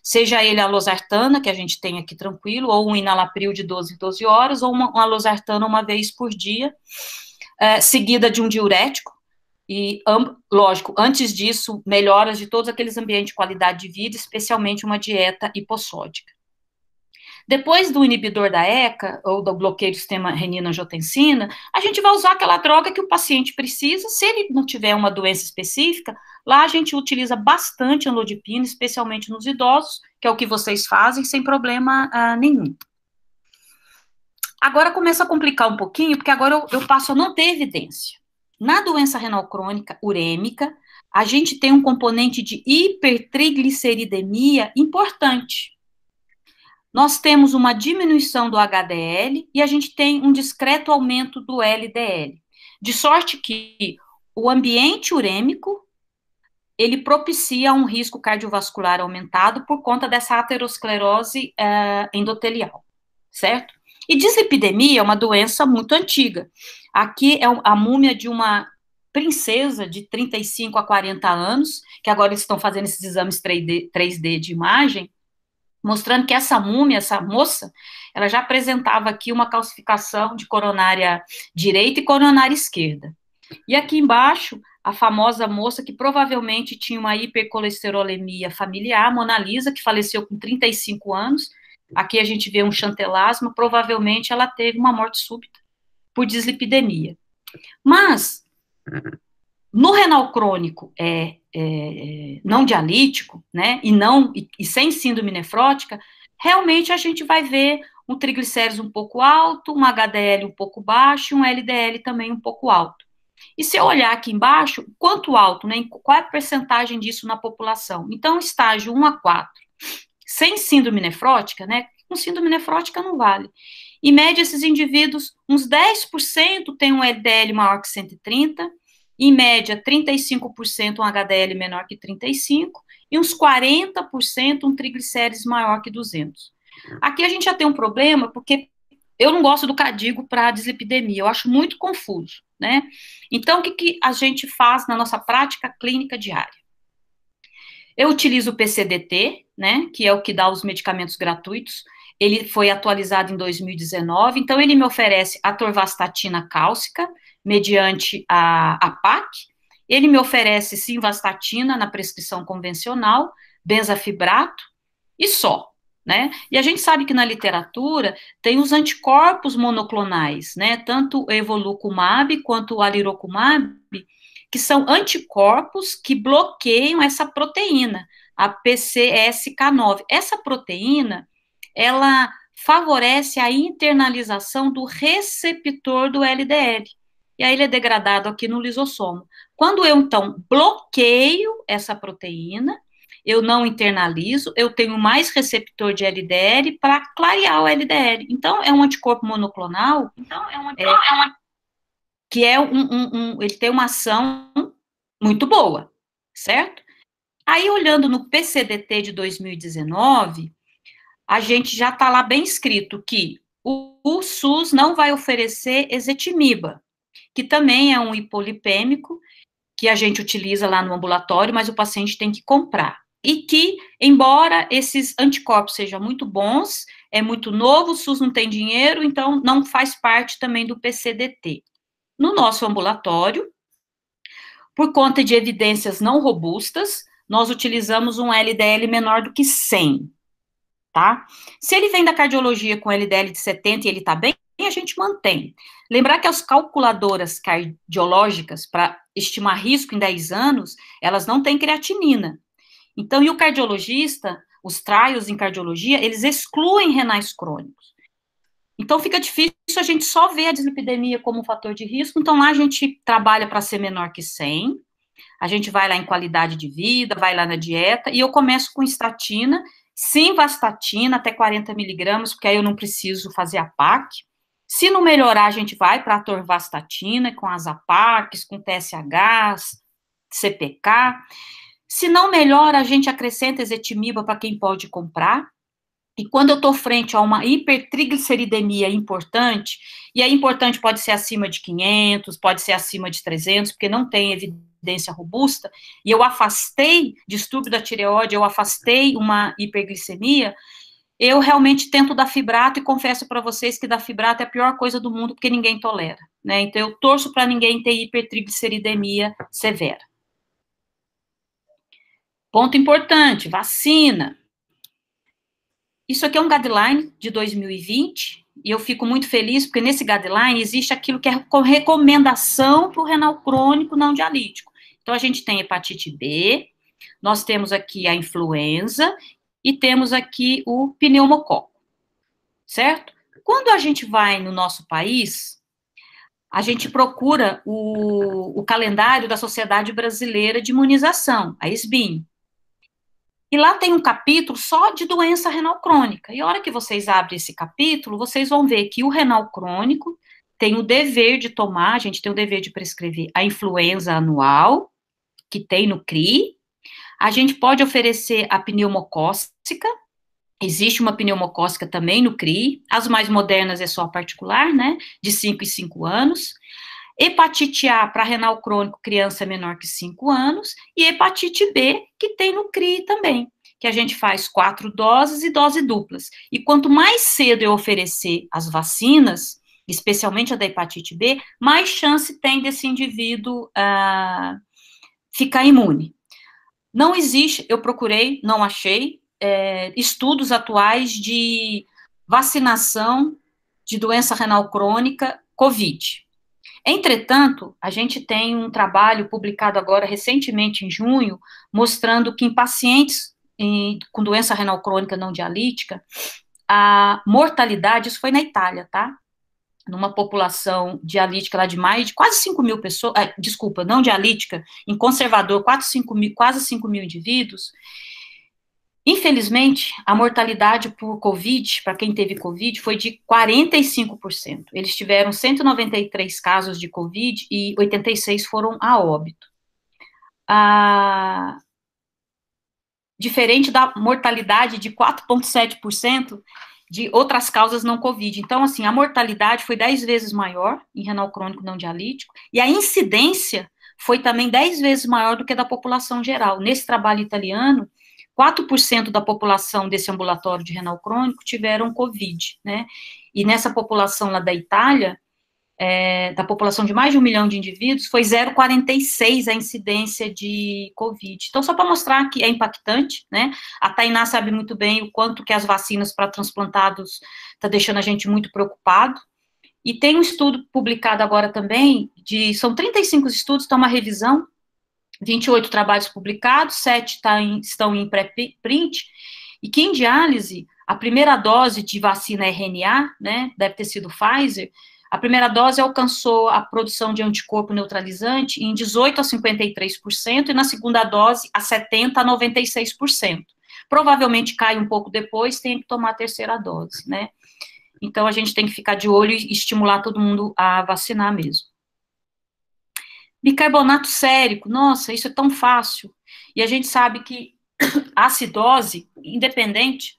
seja ele a losartana, que a gente tem aqui tranquilo, ou um enalapril de 12 em 12 horas, ou uma losartana uma vez por dia, seguida de um diurético, e, lógico, antes disso, melhoras de todos aqueles ambientes de qualidade de vida, especialmente uma dieta hipossódica. Depois do inibidor da ECA, ou do bloqueio do sistema renina-angiotensina, a gente vai usar aquela droga que o paciente precisa. Se ele não tiver uma doença específica, lá a gente utiliza bastante anlodipina, especialmente nos idosos, que é o que vocês fazem, sem problema nenhum. Agora começa a complicar um pouquinho, porque agora eu passo a não ter evidência. Na doença renal crônica urêmica, a gente tem um componente de hipertrigliceridemia importante. Nós temos uma diminuição do HDL e a gente tem um discreto aumento do LDL. De sorte que o ambiente urêmico, ele propicia um risco cardiovascular aumentado por conta dessa aterosclerose endotelial, certo? E dislipidemia é uma doença muito antiga. Aqui é a múmia de uma princesa de 35 a 40 anos, que agora eles estão fazendo esses exames 3D de imagem, mostrando que essa múmia, essa moça, ela já apresentava aqui uma calcificação de coronária direita e coronária esquerda. E aqui embaixo, a famosa moça que provavelmente tinha uma hipercolesterolemia familiar, Mona Lisa, que faleceu com 35 anos. Aqui a gente vê um chantelasma, provavelmente ela teve uma morte súbita por dislipidemia. Mas, no renal crônico não dialítico, né, e sem síndrome nefrótica, realmente a gente vai ver um triglicéridos um pouco alto, um HDL um pouco baixo e um LDL também um pouco alto. E se eu olhar aqui embaixo, quanto alto, né? Qual é a percentagem disso na população? Então, estágio 1 a 4, sem síndrome nefrótica, né? Com síndrome nefrótica não vale. Em média, esses indivíduos, uns 10% têm um LDL maior que 130, em média, 35% um HDL menor que 35, e uns 40% um triglicérides maior que 200. Aqui a gente já tem um problema, porque eu não gosto do Cadigo para dislipidemia, eu acho muito confuso, né? Então, o que a gente faz na nossa prática clínica diária? Eu utilizo o PCDT, né, que é o que dá os medicamentos gratuitos. Ele foi atualizado em 2019, então ele me oferece atorvastatina cálcica, mediante a PAC. Ele me oferece simvastatina na prescrição convencional, benzafibrato e só, né? E a gente sabe que na literatura tem os anticorpos monoclonais, né? Tanto o evolucumab quanto o alirocumab, que são anticorpos que bloqueiam essa proteína, a PCSK9. Essa proteína, ela favorece a internalização do receptor do LDL. E aí ele é degradado aqui no lisossomo. Quando eu, então, bloqueio essa proteína, eu não internalizo, eu tenho mais receptor de LDL para clarear o LDL. Então, é um anticorpo monoclonal, que é ele tem uma ação muito boa, certo? Aí, olhando no PCDT de 2019, a gente já está lá bem escrito que o SUS não vai oferecer ezetimiba, que também é um hipolipêmico, que a gente utiliza lá no ambulatório, mas o paciente tem que comprar. E que, embora esses anticorpos sejam muito bons, é muito novo, o SUS não tem dinheiro, então não faz parte também do PCDT. No nosso ambulatório, por conta de evidências não robustas, nós utilizamos um LDL menor do que 100, tá? Se ele vem da cardiologia com LDL de 70 e ele tá bem, a gente mantém. Lembrar que as calculadoras cardiológicas, para estimar risco em 10 anos, elas não têm creatinina. Então, e o cardiologista, os trials em cardiologia, eles excluem renais crônicos. Então, fica difícil a gente só ver a dislipidemia como um fator de risco. Então, lá a gente trabalha para ser menor que 100, a gente vai lá em qualidade de vida, vai lá na dieta, e eu começo com estatina, simvastatina até 40 miligramas, porque aí eu não preciso fazer a PAC. Se não melhorar, a gente vai para a atorvastatina, com as APACs, com TSH, CPK. Se não melhora, a gente acrescenta ezetimiba para quem pode comprar. E quando eu estou frente a uma hipertrigliceridemia importante, e aí importante pode ser acima de 500, pode ser acima de 300, porque não tem evidência robusta, e eu afastei distúrbio da tireoide, eu afastei uma hiperglicemia, eu realmente tento dar fibrato e confesso para vocês que dar fibrato é a pior coisa do mundo, porque ninguém tolera, né? Então eu torço para ninguém ter hipertrigliceridemia severa. Ponto importante, vacina. Isso aqui é um guideline de 2020, e eu fico muito feliz, porque nesse guideline existe aquilo que é recomendação para o renal crônico não dialítico. Então, a gente tem hepatite B, nós temos aqui a influenza, e temos aqui o pneumococo, certo? Quando a gente vai no nosso país, a gente procura o calendário da Sociedade Brasileira de Imunização, a SBIM. E lá tem um capítulo só de doença renal crônica. E a hora que vocês abrem esse capítulo, vocês vão ver que o renal crônico tem o dever de tomar, a gente tem o dever de prescrever a influenza anual, que tem no CRI. A gente pode oferecer a pneumocócica, existe uma pneumocócica também no CRI. As mais modernas é só a particular, né, de 5 em 5 anos. Hepatite A para renal crônico, criança menor que 5 anos, e hepatite B, que tem no CRI também, que a gente faz 4 doses e dose duplas. E quanto mais cedo eu oferecer as vacinas, especialmente a da hepatite B, mais chance tem desse indivíduo ficar imune. Não existe, eu procurei, não achei, estudos atuais de vacinação de doença renal crônica COVID. Entretanto, a gente tem um trabalho publicado agora recentemente em junho, mostrando que em pacientes com doença renal crônica não dialítica, a mortalidade, isso foi na Itália, tá? numa população dialítica lá de mais de quase 5 mil pessoas, desculpa, não dialítica, em conservador, quase 5 mil indivíduos. Infelizmente, a mortalidade por Covid, para quem teve Covid, foi de 45%. Eles tiveram 193 casos de Covid e 86 foram a óbito. Diferente da mortalidade de 4,7% de outras causas não Covid. Então, assim, a mortalidade foi 10 vezes maior em renal crônico não dialítico, e a incidência foi também 10 vezes maior do que a da população geral. Nesse trabalho italiano, 4% da população desse ambulatório de renal crônico tiveram Covid, né? E nessa população lá da Itália, da população de mais de 1 milhão de indivíduos, foi 0,46 a incidência de Covid. Então, só para mostrar que é impactante, né? A Tainá sabe muito bem o quanto que as vacinas para transplantados está deixando a gente muito preocupado. E tem um estudo publicado agora também, são 35 estudos, está uma revisão, 28 trabalhos publicados, 7 estão em pré-print, e que em diálise, a primeira dose de vacina RNA, né, deve ter sido Pfizer, a primeira dose alcançou a produção de anticorpo neutralizante em 18% a 53%, e na segunda dose, a 70% a 96%. Provavelmente cai um pouco depois, tem que tomar a terceira dose, né? Então, a gente tem que ficar de olho e estimular todo mundo a vacinar mesmo. Bicarbonato sérico, nossa, isso é tão fácil. E a gente sabe que a acidose, independente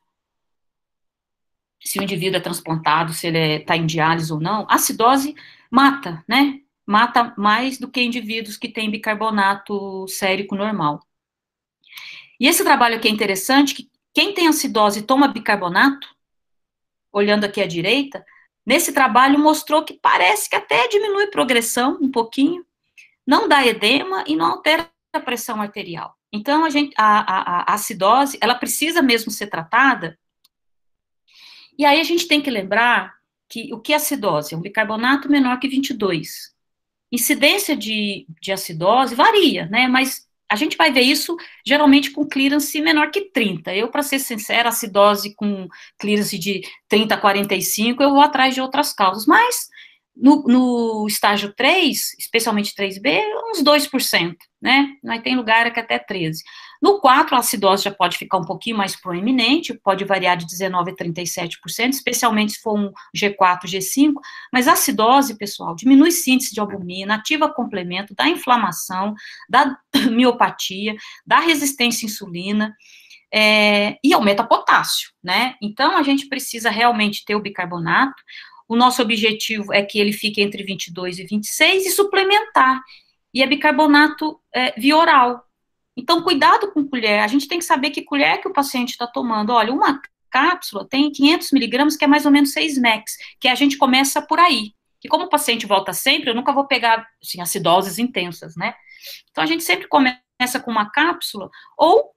se o indivíduo é transplantado, se ele está em diálise ou não, a acidose mata, né? Mata mais do que indivíduos que têm bicarbonato sérico normal. E esse trabalho aqui é interessante, que quem tem acidose e toma bicarbonato, olhando aqui à direita, nesse trabalho mostrou que parece que até diminui progressão um pouquinho, não dá edema e não altera a pressão arterial. Então, a acidose, ela precisa mesmo ser tratada. E aí a gente tem que lembrar que o que é acidose? É um bicarbonato menor que 22. Incidência de acidose varia, né? Mas a gente vai ver isso geralmente com clearance menor que 30. Eu, para ser sincera, acidose com clearance de 30 a 45, eu vou atrás de outras causas. Mas no estágio 3, especialmente 3B, uns 2%, né? Mas tem lugar que até 13%. No 4, a acidose já pode ficar um pouquinho mais proeminente, pode variar de 19% a 37%, especialmente se for um G4, G5, mas a acidose, pessoal, diminui síntese de albumina, ativa complemento, dá inflamação, dá miopatia, dá resistência à insulina, e aumenta potássio, né? Então, a gente precisa realmente ter o bicarbonato. O nosso objetivo é que ele fique entre 22 e 26 e suplementar. E é bicarbonato via oral. Então, cuidado com colher. A gente tem que saber que colher que o paciente está tomando. Olha, uma cápsula tem 500 miligramas, que é mais ou menos 6 mEq, que a gente começa por aí. E como o paciente volta sempre, eu nunca vou pegar, assim, acidoses intensas, né? Então, a gente sempre começa com uma cápsula ou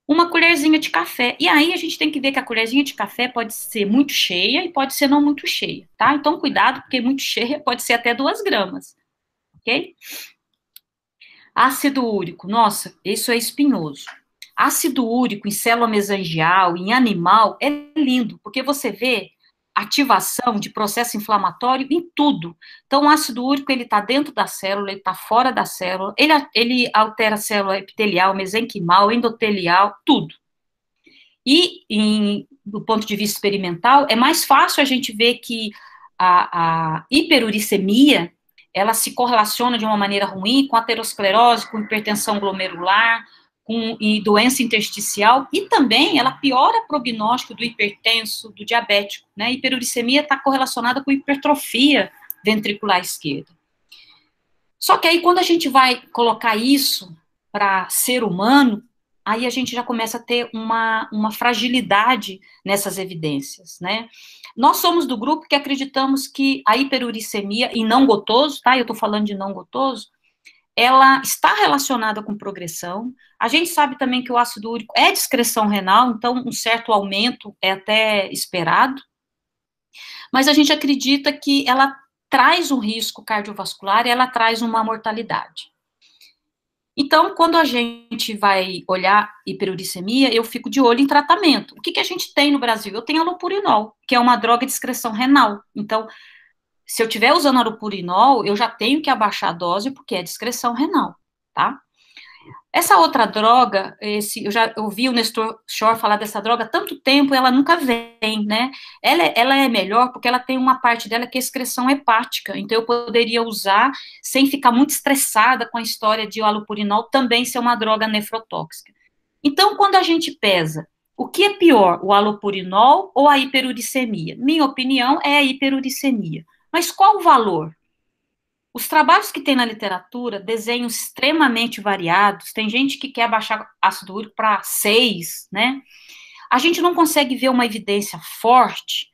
uma colherzinha de café. E aí a gente tem que ver que a colherzinha de café pode ser muito cheia e pode ser não muito cheia, tá? Então, cuidado, porque muito cheia pode ser até 2 gramas, ok? Ácido úrico, nossa, isso é espinhoso. Ácido úrico em célula mesangial, em animal, é lindo, porque você vê ativação de processo inflamatório em tudo. Então, o ácido úrico, ele está dentro da célula, ele está fora da célula, ele altera a célula epitelial, mesenquimal, endotelial, tudo. E, do ponto de vista experimental, é mais fácil a gente ver que a hiperuricemia, ela se correlaciona de uma maneira ruim com aterosclerose, com hipertensão glomerular, e doença intersticial, e também ela piora o prognóstico do hipertenso, do diabético, né? A hiperuricemia está correlacionada com hipertrofia ventricular esquerda. Só que aí, quando a gente vai colocar isso para ser humano, aí a gente já começa a ter uma fragilidade nessas evidências, né? Nós somos do grupo que acreditamos que a hiperuricemia em não gotoso, tá? Eu estou falando de não gotoso, ela está relacionada com progressão. A gente sabe também que o ácido úrico é de excreção renal, então um certo aumento é até esperado, mas a gente acredita que ela traz um risco cardiovascular e ela traz uma mortalidade. Então, quando a gente vai olhar hiperuricemia, eu fico de olho em tratamento. O que a gente tem no Brasil? Eu tenho alopurinol, que é uma droga de excreção renal. Então, Se eu estiver usando allopurinol, eu já tenho que abaixar a dose, porque é discreção renal, tá? Essa outra droga, eu já ouvi o Nestor Shore falar dessa droga há tanto tempo, ela nunca vem, né? Ela é melhor porque ela tem uma parte dela que é excreção hepática, então eu poderia usar sem ficar muito estressada com a história de o allopurinol também ser uma droga nefrotóxica. Então, quando a gente pesa, o que é pior, o allopurinol ou a hiperuricemia? Minha opinião é a hiperuricemia. Mas qual o valor? Os trabalhos que tem na literatura desenham extremamente variados. Tem gente que quer baixar ácido úrico para 6, né? A gente não consegue ver uma evidência forte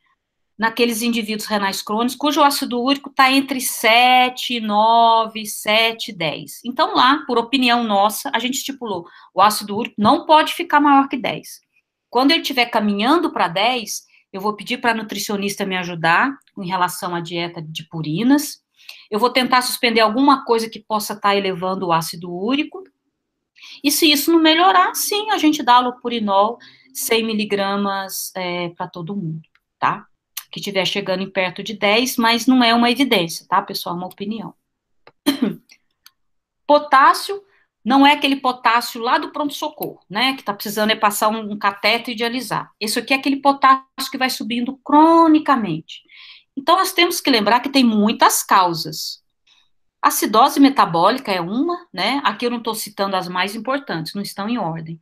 naqueles indivíduos renais crônicos cujo ácido úrico está entre 7, 9, 7, 10. Então, lá, por opinião nossa, a gente estipulou, o ácido úrico não pode ficar maior que 10. Quando ele estiver caminhando para 10, eu vou pedir para a nutricionista me ajudar em relação à dieta de purinas. Eu vou tentar suspender alguma coisa que possa estar elevando o ácido úrico. E se isso não melhorar, sim, a gente dá allopurinol 100 miligramas para todo mundo, tá? Que estiver chegando em perto de 10, mas não é uma evidência, tá, pessoal? É uma opinião. Potássio não é aquele potássio lá do pronto-socorro, né? Que tá precisando passar um cateter e dialisar. Esse aqui é aquele potássio que vai subindo cronicamente. Então, nós temos que lembrar que tem muitas causas. Acidose metabólica é uma, né? Aqui eu não estou citando as mais importantes, não estão em ordem.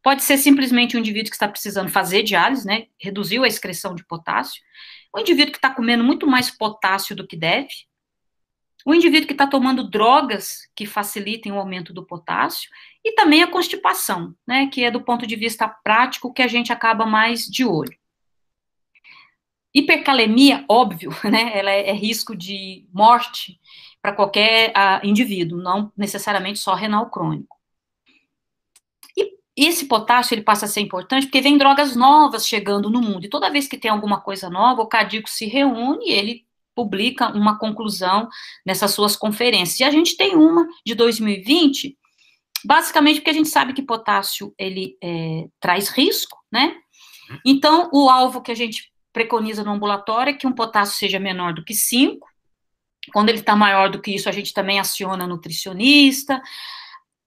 Pode ser simplesmente um indivíduo que está precisando fazer diálise, né? Reduziu a excreção de potássio. O indivíduo que está comendo muito mais potássio do que deve. O indivíduo que está tomando drogas que facilitem o aumento do potássio. E também a constipação, né? Que é do ponto de vista prático que a gente acaba mais de olho. Hipercalemia, óbvio, né? Ela é risco de morte para qualquer indivíduo, não necessariamente só renal crônico. E esse potássio, ele passa a ser importante porque vem drogas novas chegando no mundo, e toda vez que tem alguma coisa nova, o Cadico se reúne e ele publica uma conclusão nessas suas conferências. E a gente tem uma de 2020, basicamente porque a gente sabe que potássio, ele traz risco, né? Então, o alvo que a gente preconiza no ambulatório é que um potássio seja menor do que 5. Quando ele está maior do que isso, a gente também aciona nutricionista,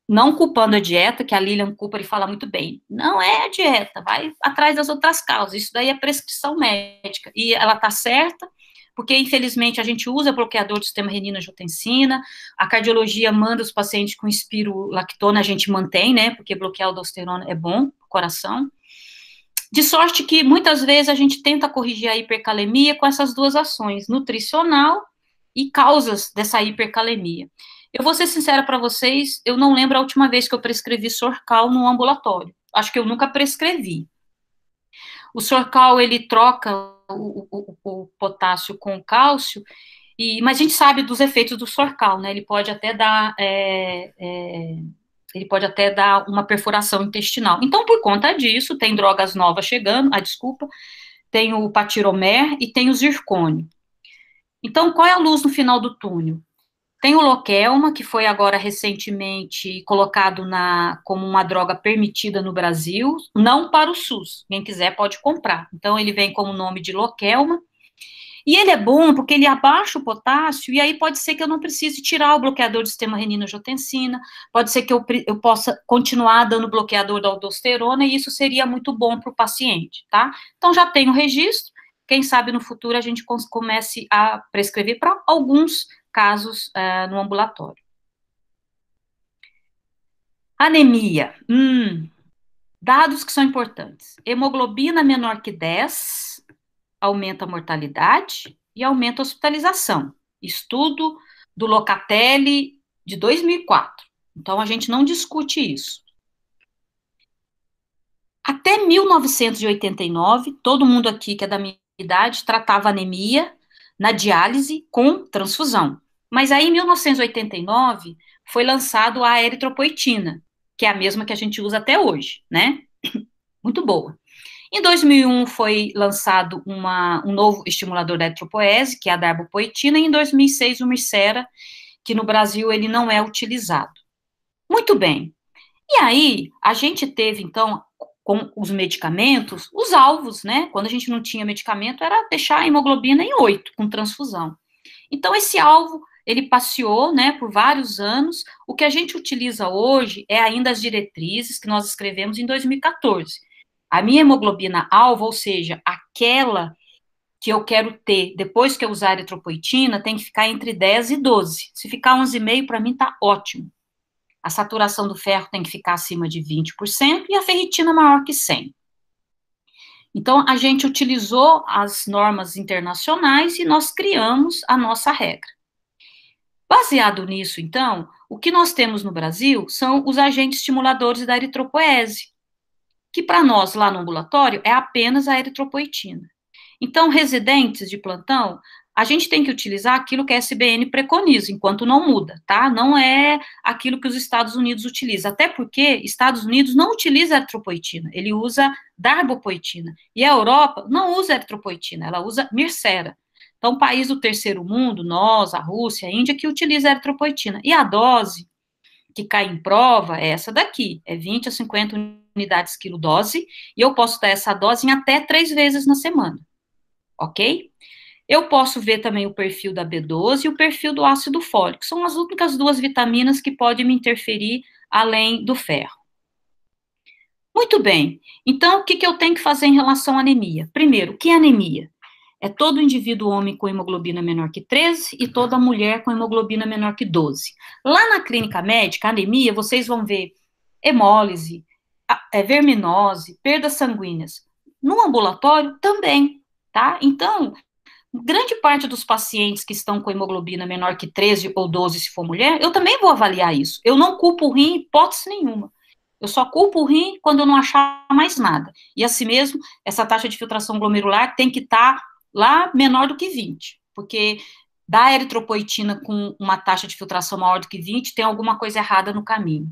não culpando a dieta, que a Lilian Cooper fala muito bem. Não é a dieta, vai atrás das outras causas. Isso daí é prescrição médica. E ela está certa, porque infelizmente a gente usa bloqueador do sistema renina-angiotensina, a cardiologia manda os pacientes com espirulactona, a gente mantém, né, porque bloquear a aldosterona é bom para o coração. De sorte que muitas vezes a gente tenta corrigir a hipercalemia com essas duas ações, nutricional e causas dessa hipercalemia. Eu vou ser sincera para vocês, eu não lembro a última vez que eu prescrevi Sorcal no ambulatório. Acho que eu nunca prescrevi. O Sorcal, ele troca o potássio com o cálcio, mas a gente sabe dos efeitos do Sorcal, né? Ele pode até dar uma perfuração intestinal. Então, por conta disso, tem drogas novas chegando, tem o Patiromer e tem o Zircônio. Então, qual é a luz no final do túnel? Tem o Lokelma, que foi agora recentemente colocado como uma droga permitida no Brasil, não para o SUS, quem quiser pode comprar. Então, ele vem com o nome de Lokelma, e ele é bom porque ele abaixa o potássio, e aí pode ser que eu não precise tirar o bloqueador do sistema renina-angiotensina, pode ser que eu possa continuar dando bloqueador da aldosterona, e isso seria muito bom para o paciente, tá? Então, já tem o registro, quem sabe no futuro a gente comece a prescrever para alguns casos no ambulatório. Anemia. Dados que são importantes. Hemoglobina menor que 10 aumenta a mortalidade e aumenta a hospitalização. Estudo do Locatelli de 2004. Então, a gente não discute isso. Até 1989, todo mundo aqui que é da minha idade tratava anemia na diálise com transfusão. Mas aí, em 1989, foi lançado a eritropoetina, que é a mesma que a gente usa até hoje, né? Muito boa. Em 2001 foi lançado um novo estimulador da eritropoese, que é a darbopoetina, e em 2006 o Mircera, que no Brasil ele não é utilizado. Muito bem. E aí, a gente teve, então, com os medicamentos, os alvos, né? Quando a gente não tinha medicamento, era deixar a hemoglobina em 8, com transfusão. Então, esse alvo, ele passeou, né, por vários anos. O que a gente utiliza hoje é ainda as diretrizes que nós escrevemos em 2014. A minha hemoglobina alvo, ou seja, aquela que eu quero ter depois que eu usar a eritropoetina, tem que ficar entre 10 e 12. Se ficar 11,5, para mim tá ótimo. A saturação do ferro tem que ficar acima de 20% e a ferritina maior que 100. Então, a gente utilizou as normas internacionais e nós criamos a nossa regra. Baseado nisso, então, o que nós temos no Brasil são os agentes estimuladores da eritropoese, que para nós, lá no ambulatório, é apenas a eritropoetina. Então, residentes de plantão, a gente tem que utilizar aquilo que a SBN preconiza, enquanto não muda, tá? Não é aquilo que os Estados Unidos utilizam, até porque Estados Unidos não utiliza eritropoetina, ele usa darbopoetina, e a Europa não usa eritropoetina, ela usa Mircera. Então, país do terceiro mundo, nós, a Rússia, a Índia, que utiliza a eritropoetina. E a dose que cai em prova é essa daqui, é 20 a 50 unidades quilo dose, e eu posso dar essa dose em até 3 vezes na semana, ok? Eu posso ver também o perfil da B12 e o perfil do ácido fólico, são as únicas 2 vitaminas que podem me interferir além do ferro. Muito bem, então o que eu tenho que fazer em relação à anemia? Primeiro, o que é anemia? É todo indivíduo homem com hemoglobina menor que 13 e toda mulher com hemoglobina menor que 12. Lá na clínica médica, anemia, vocês vão ver hemólise, verminose, perdas sanguíneas. No ambulatório, também, tá? Então, grande parte dos pacientes que estão com hemoglobina menor que 13 ou 12, se for mulher, eu também vou avaliar isso. Eu não culpo o rim, hipótese nenhuma. Eu só culpo o rim quando eu não achar mais nada. E assim mesmo, essa taxa de filtração glomerular tem que estar lá menor do que 20, porque da eritropoetina com uma taxa de filtração maior do que 20, tem alguma coisa errada no caminho.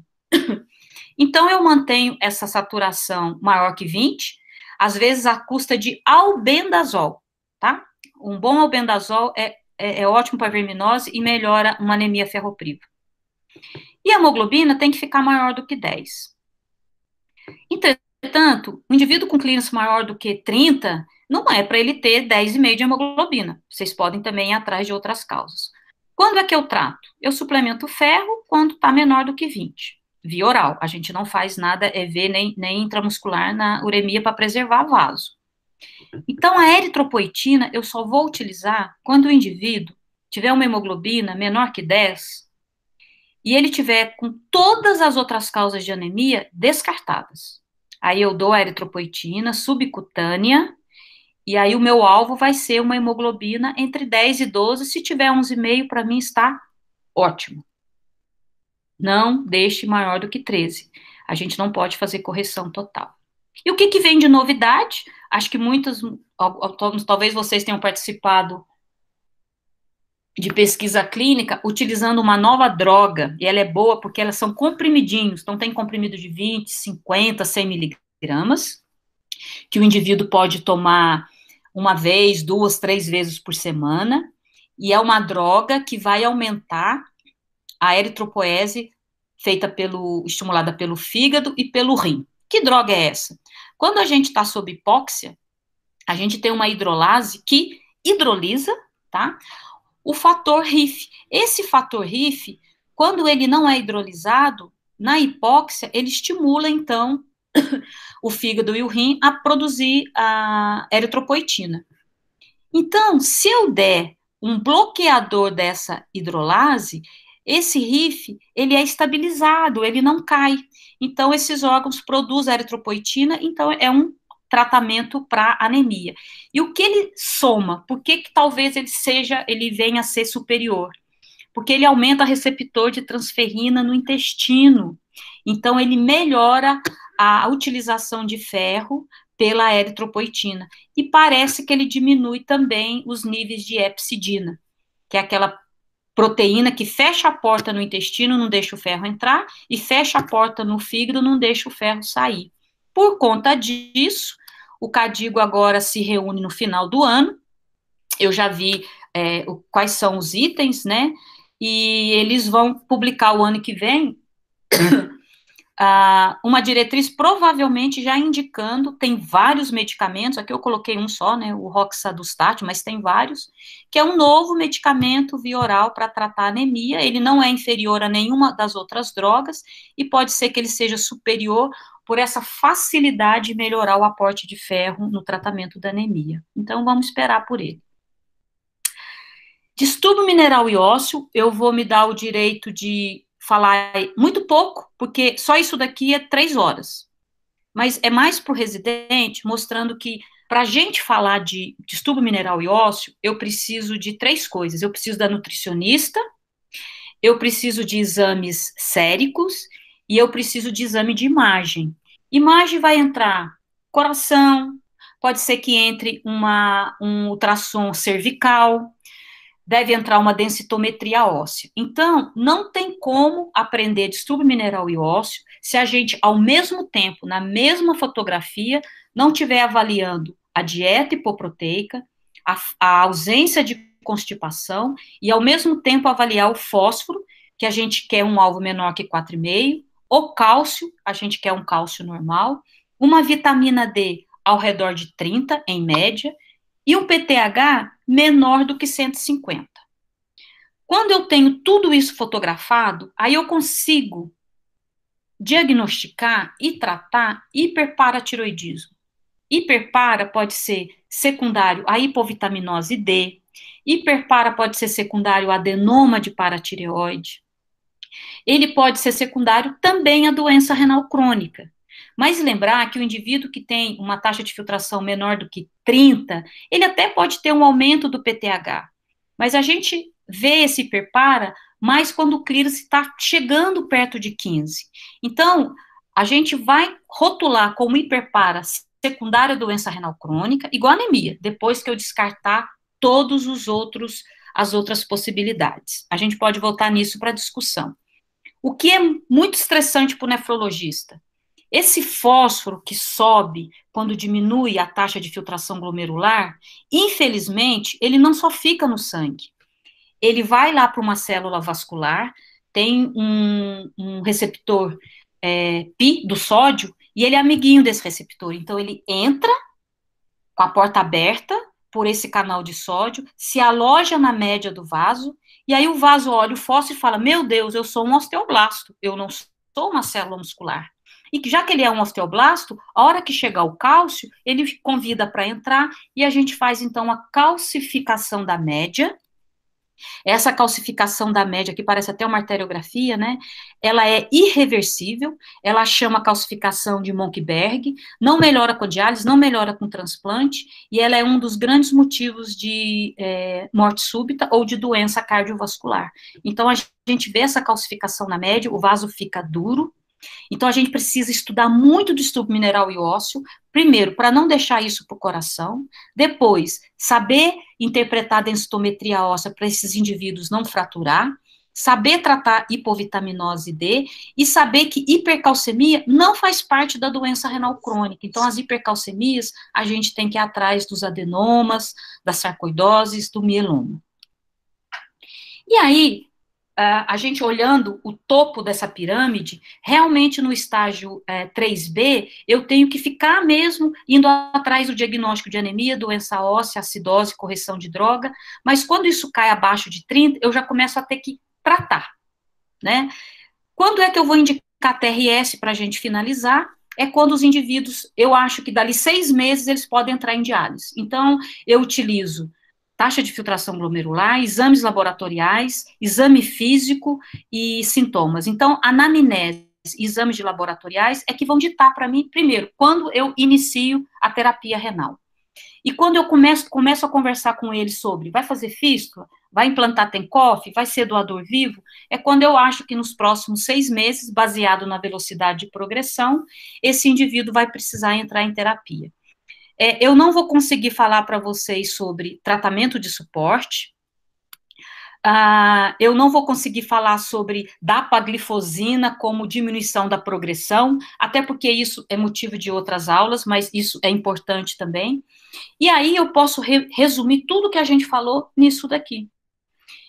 Então, eu mantenho essa saturação maior que 20, às vezes à custa de albendazol, tá? Um bom albendazol é ótimo para verminose e melhora uma anemia ferropriva. E a hemoglobina tem que ficar maior do que 10. Entretanto, um indivíduo com clearance maior do que 30, não é para ele ter 10,5 de hemoglobina. Vocês podem também ir atrás de outras causas. Quando é que eu trato? Eu suplemento ferro quando está menor do que 20. Via oral. A gente não faz nada EV nem intramuscular na uremia para preservar vaso. Então, a eritropoetina eu só vou utilizar quando o indivíduo tiver uma hemoglobina menor que 10 e ele tiver com todas as outras causas de anemia descartadas. Aí eu dou a eritropoetina subcutânea, e aí o meu alvo vai ser uma hemoglobina entre 10 e 12, se tiver 11,5, para mim está ótimo. Não deixe maior do que 13. A gente não pode fazer correção total. E o que vem de novidade? Acho que muitas, talvez vocês tenham participado de pesquisa clínica utilizando uma nova droga, e ela é boa porque elas são comprimidinhos, então tem comprimido de 20, 50, 100 miligramas, que o indivíduo pode tomar uma vez, 2, 3 vezes por semana, e é uma droga que vai aumentar a eritropoese estimulada pelo fígado e pelo rim. Que droga é essa? Quando a gente está sob hipóxia, a gente tem uma hidrolase que hidrolisa, tá? O fator RIF. Esse fator RIF, quando ele não é hidrolisado, na hipóxia, ele estimula, então, o fígado e o rim a produzir a eritropoetina. Então, se eu der um bloqueador dessa hidrolase, esse RIF, ele é estabilizado, ele não cai. Então, esses órgãos produzem a eritropoetina, então é um tratamento para anemia. E o que ele soma? Por que talvez ele venha a ser superior? Porque ele aumenta o receptor de transferrina no intestino. Então, ele melhora a utilização de ferro pela eritropoetina. E parece que ele diminui também os níveis de epsidina, que é aquela proteína que fecha a porta no intestino, não deixa o ferro entrar, e fecha a porta no fígado, não deixa o ferro sair. Por conta disso, o CADIGO agora se reúne no final do ano. Eu já vi quais são os itens, né? E eles vão publicar o ano que vem uma diretriz provavelmente já indicando, tem vários medicamentos, aqui eu coloquei um só, né, o roxadustat, mas tem vários, que é um novo medicamento via oral para tratar anemia, ele não é inferior a nenhuma das outras drogas, e pode ser que ele seja superior por essa facilidade de melhorar o aporte de ferro no tratamento da anemia. Então, vamos esperar por ele. Distúrbio mineral e ósseo, eu vou me dar o direito de falar muito pouco, porque só isso daqui é 3 horas. Mas é mais para o residente, mostrando que para a gente falar de distúrbio mineral e ósseo, eu preciso de 3 coisas. Eu preciso da nutricionista, eu preciso de exames séricos e eu preciso de exame de imagem. Imagem vai entrar coração, pode ser que entre um ultrassom cervical, deve entrar uma densitometria óssea. Então, não tem como aprender distúrbio mineral e ósseo se a gente, ao mesmo tempo, na mesma fotografia, não estiver avaliando a dieta hipoproteica, a ausência de constipação e, ao mesmo tempo, avaliar o fósforo, que a gente quer um alvo menor que 4,5, o cálcio, a gente quer um cálcio normal, uma vitamina D ao redor de 30, em média, e um PTH menor do que 150. Quando eu tenho tudo isso fotografado, aí eu consigo diagnosticar e tratar hiperparatiroidismo. Hiperpara pode ser secundário à hipovitaminose D, hiperpara pode ser secundário a adenoma de paratireoide, ele pode ser secundário também à doença renal crônica. Mas lembrar que o indivíduo que tem uma taxa de filtração menor do que 30, ele até pode ter um aumento do PTH. Mas a gente vê esse hiperpara mais quando o clearance está chegando perto de 15. Então, a gente vai rotular como hiperpara secundária à doença renal crônica, igual anemia, depois que eu descartar todos as outras possibilidades. A gente pode voltar nisso para discussão. O que é muito estressante para o nefrologista? Esse fósforo que sobe quando diminui a taxa de filtração glomerular, infelizmente, ele não só fica no sangue. Ele vai lá para uma célula vascular, tem um receptor pi do sódio, e ele é amiguinho desse receptor. Então, ele entra com a porta aberta por esse canal de sódio, se aloja na média do vaso, e aí o vaso olha o fósforo e fala, meu Deus, eu sou um osteoblasto, eu não sou uma célula muscular. E que já que ele é um osteoblasto, a hora que chegar o cálcio, ele convida para entrar, e a gente faz, então, a calcificação da média. Essa calcificação da média, que parece até uma arteriografia, né? Ela é irreversível, ela chama calcificação de Monckeberg, não melhora com diálise, não melhora com transplante, e ela é um dos grandes motivos de morte súbita ou de doença cardiovascular. Então, a gente vê essa calcificação na média, o vaso fica duro. Então, a gente precisa estudar muito distúrbio mineral e ósseo, primeiro, para não deixar isso para o coração, depois, saber interpretar a densitometria óssea para esses indivíduos não fraturar, saber tratar hipovitaminose D e saber que hipercalcemia não faz parte da doença renal crônica. Então, as hipercalcemias, a gente tem que ir atrás dos adenomas, das sarcoidoses, do mieloma. E aí, a gente olhando o topo dessa pirâmide, realmente no estágio 3B, eu tenho que ficar mesmo indo atrás do diagnóstico de anemia, doença óssea, acidose, correção de droga, mas quando isso cai abaixo de 30, eu já começo a ter que tratar, né? Quando é que eu vou indicar TRS para a gente finalizar? É quando os indivíduos, eu acho que dali 6 meses eles podem entrar em diálise. Então, eu utilizo taxa de filtração glomerular, exames laboratoriais, exame físico e sintomas. Então, anamnese, exames de laboratoriais é que vão ditar para mim, primeiro, quando eu inicio a terapia renal. E quando eu começo a conversar com eles sobre, vai fazer fístula? Vai implantar TENCOF? Vai ser doador vivo? É quando eu acho que nos próximos 6 meses, baseado na velocidade de progressão, esse indivíduo vai precisar entrar em terapia. Eu não vou conseguir falar para vocês sobre tratamento de suporte, eu não vou conseguir falar sobre dapaglifosina como diminuição da progressão, até porque isso é motivo de outras aulas, mas isso é importante também. E aí eu posso resumir tudo que a gente falou nisso daqui.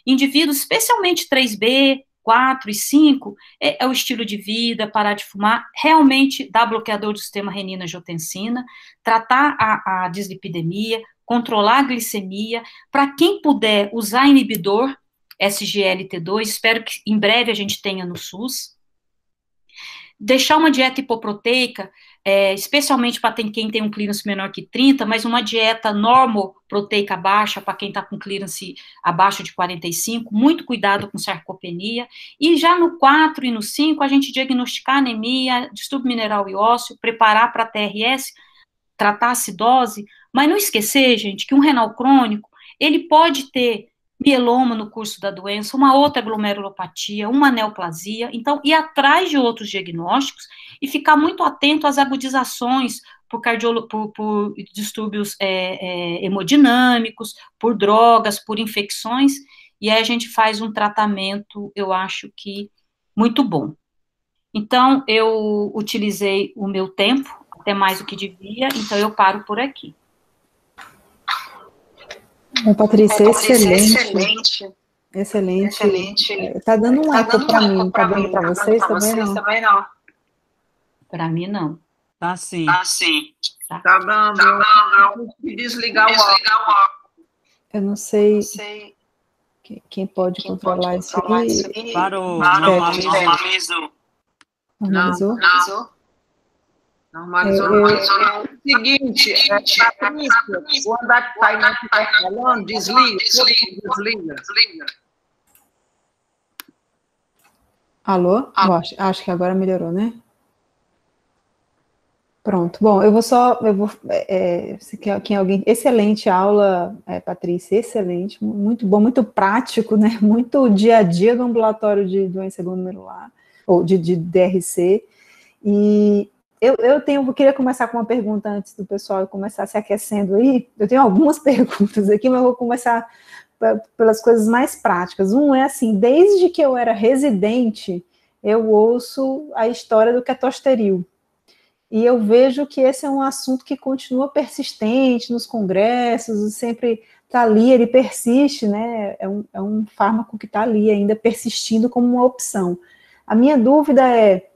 Indivíduos, especialmente 3B, 4 e 5 é o estilo de vida, parar de fumar, realmente dar bloqueador do sistema renina-angiotensina, tratar a dislipidemia, controlar a glicemia, para quem puder usar inibidor SGLT2, espero que em breve a gente tenha no SUS, deixar uma dieta hipoproteica, especialmente para quem tem um clearance menor que 30, mas uma dieta normoproteica baixa para quem está com clearance abaixo de 45, muito cuidado com sarcopenia, e já no 4 e no 5, a gente diagnosticar anemia, distúrbio mineral e ósseo, preparar para TRS, tratar a acidose, mas não esquecer, gente, que um renal crônico, ele pode ter mieloma no curso da doença, uma outra glomerulopatia, uma neoplasia, então, ir atrás de outros diagnósticos e ficar muito atento às agudizações por distúrbios hemodinâmicos, por drogas, por infecções, e aí a gente faz um tratamento, eu acho que muito bom. Então, eu utilizei o meu tempo, até mais do que devia, então eu paro por aqui. Bom, Patrícia, excelente. Excelente. Tá dando um eco para mim, tá dando para vocês também não? Para mim, não. Tá sim. Tá dando. Desligar o áudio. Eu não sei quem pode controlar isso aqui. Parou. Normalizou? Normalizou. É o seguinte, Patrícia, quando a Tainá estiver falando, desliga. Alô? Acho que agora melhorou, né? Pronto. Bom, quem alguém, excelente aula, Patrícia, excelente, muito bom, muito prático, né? Muito dia a dia do ambulatório de doença glomerular, ou de DRC. E eu queria começar com uma pergunta antes do pessoal começar se aquecendo aí. Eu tenho algumas perguntas aqui, mas eu vou começar pelas coisas mais práticas. Um é assim, desde que eu era residente, eu ouço a história do ketosteril. E eu vejo que esse é um assunto que continua persistente nos congressos, sempre está ali, ele persiste, né? É um fármaco que está ali ainda persistindo como uma opção. A minha dúvida é,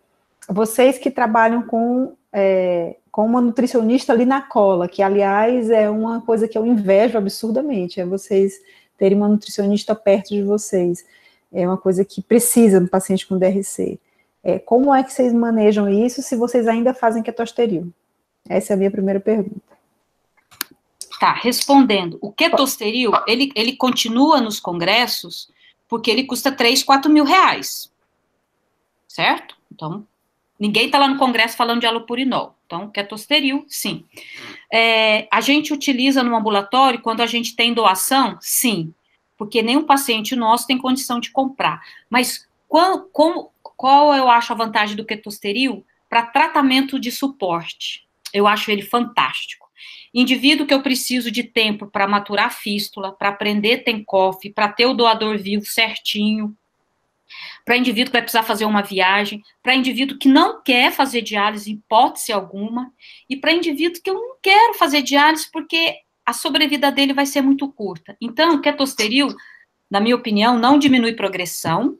vocês que trabalham com uma nutricionista ali na cola, que aliás é uma coisa que eu invejo absurdamente, é vocês terem uma nutricionista perto de vocês, é uma coisa que precisa no paciente com DRC. Como é que vocês manejam isso se vocês ainda fazem ketosteril? Essa é a minha primeira pergunta. Tá, respondendo. O ketosteril, ele continua nos congressos porque ele custa 3, 4 mil reais. Certo? Então, ninguém está lá no congresso falando de alopurinol. Então, ketosteril, sim. A gente utiliza no ambulatório quando a gente tem doação? Sim. Porque nenhum paciente nosso tem condição de comprar. Mas qual eu acho a vantagem do ketosteril para tratamento de suporte? Eu acho ele fantástico. Indivíduo que eu preciso de tempo para maturar a fístula, para aprender TENCOF, para ter o doador vivo certinho, para indivíduo que vai precisar fazer uma viagem, para indivíduo que não quer fazer diálise em hipótese alguma, e para indivíduo que eu não quero fazer diálise porque a sobrevida dele vai ser muito curta. Então, o ketosteril, na minha opinião, não diminui progressão,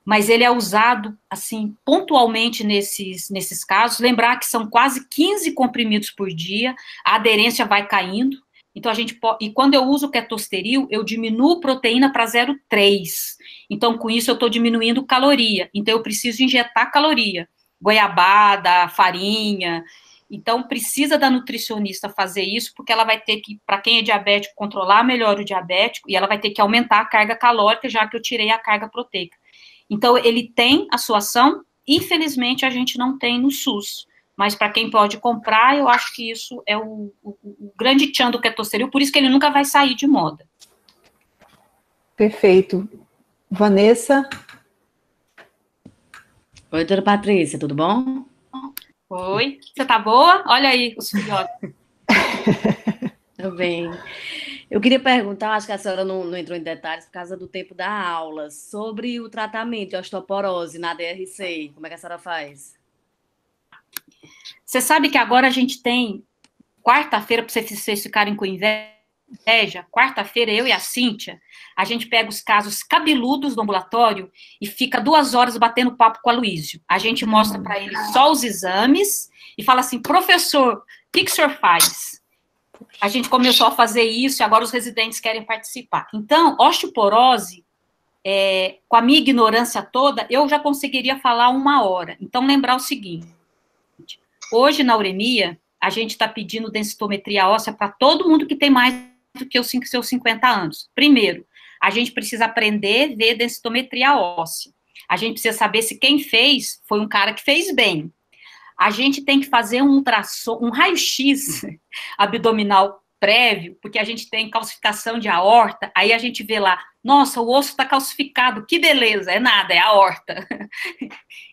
mas ele é usado, assim, pontualmente nesses casos. Lembrar que são quase 15 comprimidos por dia, a aderência vai caindo. Então, e quando eu uso o ketosteril, eu diminuo proteína para 0,3. Então, com isso, eu estou diminuindo caloria. Então, eu preciso injetar caloria. Goiabada, farinha. Então, precisa da nutricionista fazer isso, porque ela vai ter que, para quem é diabético, controlar melhor o diabético, e ela vai ter que aumentar a carga calórica, já que eu tirei a carga proteica. Então, ele tem a sua ação, infelizmente, a gente não tem no SUS. Mas para quem pode comprar, eu acho que isso é o grande tchan do ketosteril, por isso que ele nunca vai sair de moda. Perfeito. Vanessa? Oi, doutora Patrícia, tudo bom? Oi, você tá boa? Olha aí os filhotes. Tudo bem. Eu queria perguntar, acho que a senhora não entrou em detalhes por causa do tempo da aula, sobre o tratamento de osteoporose na DRC. Como é que a senhora faz? Você sabe que agora a gente tem quarta-feira, para vocês ficarem com inveja, quarta-feira, eu e a Cíntia, a gente pega os casos cabeludos do ambulatório e fica 2 horas batendo papo com a Aloísio. A gente mostra para ele só os exames e fala assim, professor, o que o senhor faz? A gente começou a fazer isso e agora os residentes querem participar. Então, osteoporose, com a minha ignorância toda, eu já conseguiria falar 1 hora. Então, lembrar o seguinte, hoje na uremia, a gente está pedindo densitometria óssea para todo mundo que tem mais do que os seus 50 anos. Primeiro, a gente precisa aprender a ver densitometria óssea. A gente precisa saber se quem fez foi um cara que fez bem. A gente tem que fazer um ultrassom, um raio-x abdominal prévio, porque a gente tem calcificação de aorta, aí a gente vê lá, nossa, o osso está calcificado, que beleza, é nada, é a aorta.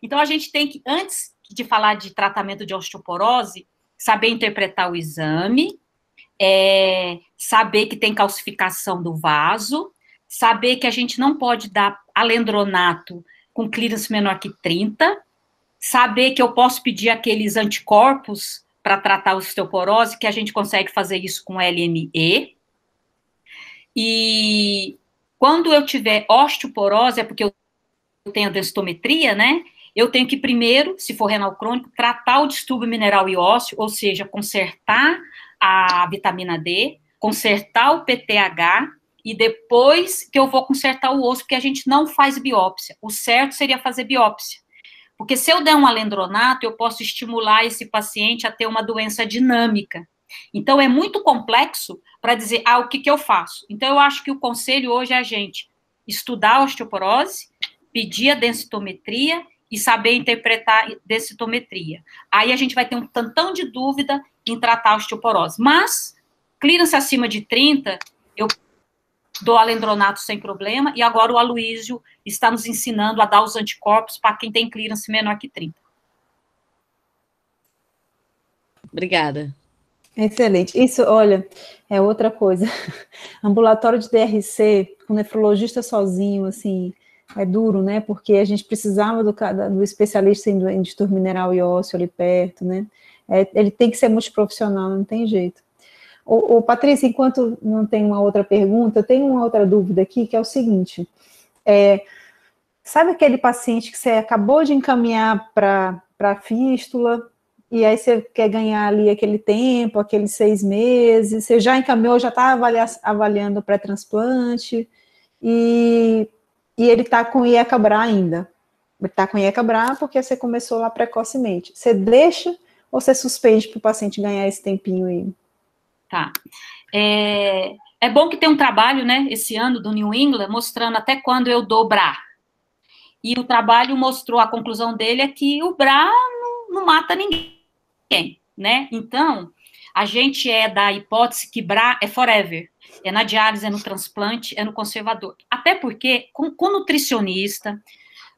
Então, a gente tem que, antes de falar de tratamento de osteoporose, saber interpretar o exame, saber que tem calcificação do vaso, saber que a gente não pode dar alendronato com clearance menor que 30, saber que eu posso pedir aqueles anticorpos para tratar a osteoporose, que a gente consegue fazer isso com LME. E quando eu tiver osteoporose, é porque eu tenho a densitometria, né? Eu tenho que primeiro, se for renal crônico, tratar o distúrbio mineral e ósseo, ou seja, consertar a vitamina D, consertar o PTH, e depois que eu vou consertar o osso, porque a gente não faz biópsia. O certo seria fazer biópsia. Porque se eu der um alendronato, eu posso estimular esse paciente a ter uma doença dinâmica. Então, é muito complexo para dizer, o que eu faço? Então, eu acho que o conselho hoje é a gente estudar a osteoporose, pedir a densitometria e saber interpretar densitometria. Aí a gente vai ter um tantão de dúvida em tratar a osteoporose. Mas, clearance acima de 30, eu dou alendronato sem problema, e agora o Aloísio está nos ensinando a dar os anticorpos para quem tem clearance menor que 30. Obrigada. Excelente. Isso, olha, é outra coisa. Ambulatório de DRC, com nefrologista sozinho, assim, é duro, né? Porque a gente precisava do especialista em distúrbio mineral e ósseo ali perto, né? Ele tem que ser multiprofissional, não tem jeito. Patrícia, enquanto não tem uma outra pergunta, eu tenho uma outra dúvida aqui, que é o seguinte, sabe aquele paciente que você acabou de encaminhar para fístula, e aí você quer ganhar ali aquele tempo, aqueles 6 meses, você já encaminhou, já está avaliando o pré-transplante, e ele está com IECA-BRA ainda. Ele está com IECA-BRA porque você começou lá precocemente. Você deixa ou você suspende para o paciente ganhar esse tempinho aí? Tá. É bom que tem um trabalho, né, esse ano do New England, mostrando até quando eu dou BRA. E o trabalho mostrou, a conclusão dele é que o BRA não mata ninguém, né? Então, a gente da hipótese que BRA é forever. É na diálise, é no transplante, é no conservador. Até porque, com nutricionista,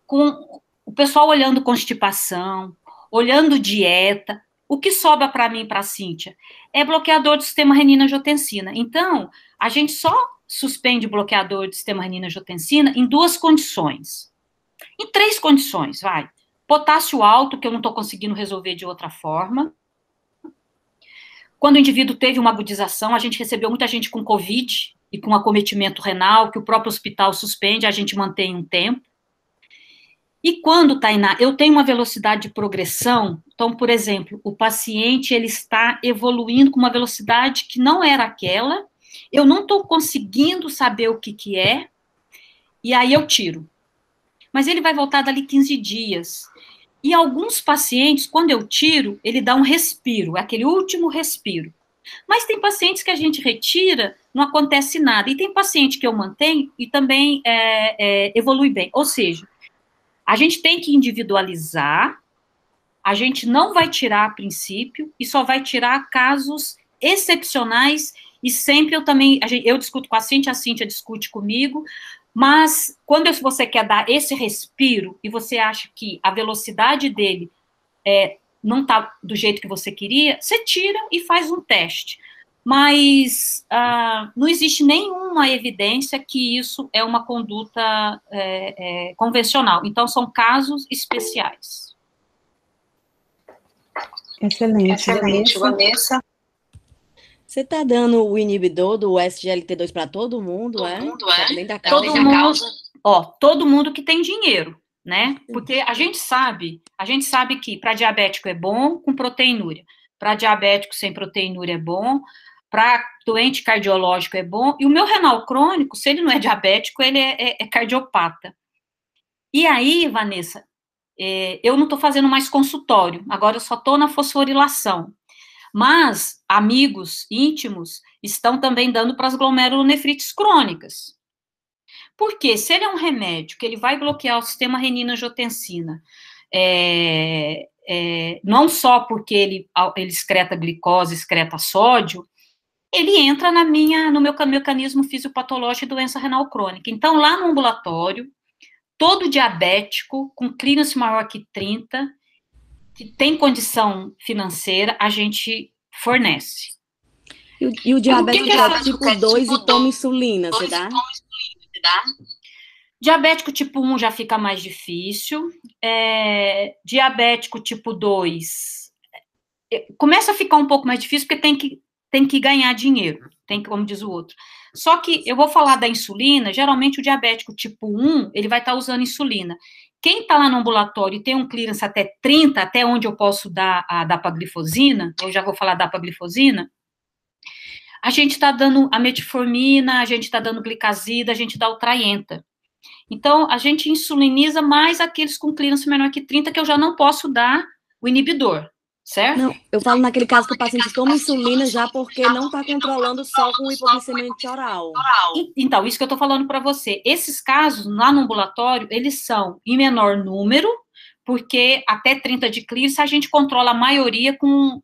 com o pessoal olhando constipação, olhando dieta, o que sobra para mim e para a Cíntia é bloqueador do sistema renina-angiotensina. Então, a gente só suspende bloqueador do sistema renina-angiotensina em 2 condições. Em 3 condições, vai. Potássio alto, que eu não estou conseguindo resolver de outra forma. Quando o indivíduo teve uma agudização, a gente recebeu muita gente com Covid e com acometimento renal, que o próprio hospital suspende, a gente mantém um tempo. E quando, Tainá, eu tenho uma velocidade de progressão, então, por exemplo, o paciente ele está evoluindo com uma velocidade que não era aquela, eu não estou conseguindo saber o que é, e aí eu tiro. Mas ele vai voltar dali 15 dias. E alguns pacientes, quando eu tiro, ele dá um respiro, é aquele último respiro. Mas tem pacientes que a gente retira, não acontece nada. E tem paciente que eu mantenho e também evolui bem. Ou seja, a gente tem que individualizar, a gente não vai tirar a princípio e só vai tirar casos excepcionais e sempre eu discuto com a Cíntia discute comigo, mas quando você quer dar esse respiro e você acha que a velocidade dele não está do jeito que você queria, você tira e faz um teste. Mas não existe nenhuma evidência que isso é uma conduta convencional. Então, são casos especiais. Excelente, Vanessa. Você está dando o inibidor do SGLT2 para todo mundo, é? Além da causa. Todo mundo, todo mundo que tem dinheiro, né? Porque a gente sabe que para diabético é bom com proteinúria, para diabético sem proteinúria é bom, para doente cardiológico é bom, e o meu renal crônico, se ele não é diabético, ele é cardiopata. E aí, Vanessa, eu não estou fazendo mais consultório, agora eu só estou na fosforilação. Mas amigos íntimos estão também dando para as glomerulonefrites crônicas. Porque se ele é um remédio que ele vai bloquear o sistema renina-angiotensina, não só porque ele excreta glicose, excreta sódio, ele entra no meu mecanismo fisiopatológico de doença renal crônica. Então, lá no ambulatório, todo diabético com clearance maior que 30, que tem condição financeira, a gente fornece. E o diabético tipo 2 e toma insulina, você dá? Diabético tipo 1 já fica mais difícil. Diabético tipo 2 começa a ficar um pouco mais difícil porque tem que ganhar dinheiro, como diz o outro. Só que eu vou falar da insulina, geralmente o diabético tipo 1, ele vai estar usando insulina. Quem está lá no ambulatório e tem um clearance até 30, até onde eu posso dar a dapaglifosina, eu já vou falar da dapaglifosina, a gente está dando a metformina, a gente está dando glicazida, a gente dá o Traienta. Então, a gente insuliniza mais aqueles com clearance menor que 30, que eu já não posso dar o inibidor, certo? Não, eu falo naquele caso que o paciente toma insulina já porque não está controlando só com hipoglicemia oral. Então, isso que eu estou falando para você. Esses casos, lá no ambulatório, eles são em menor número, porque até 30 de clearance a gente controla a maioria com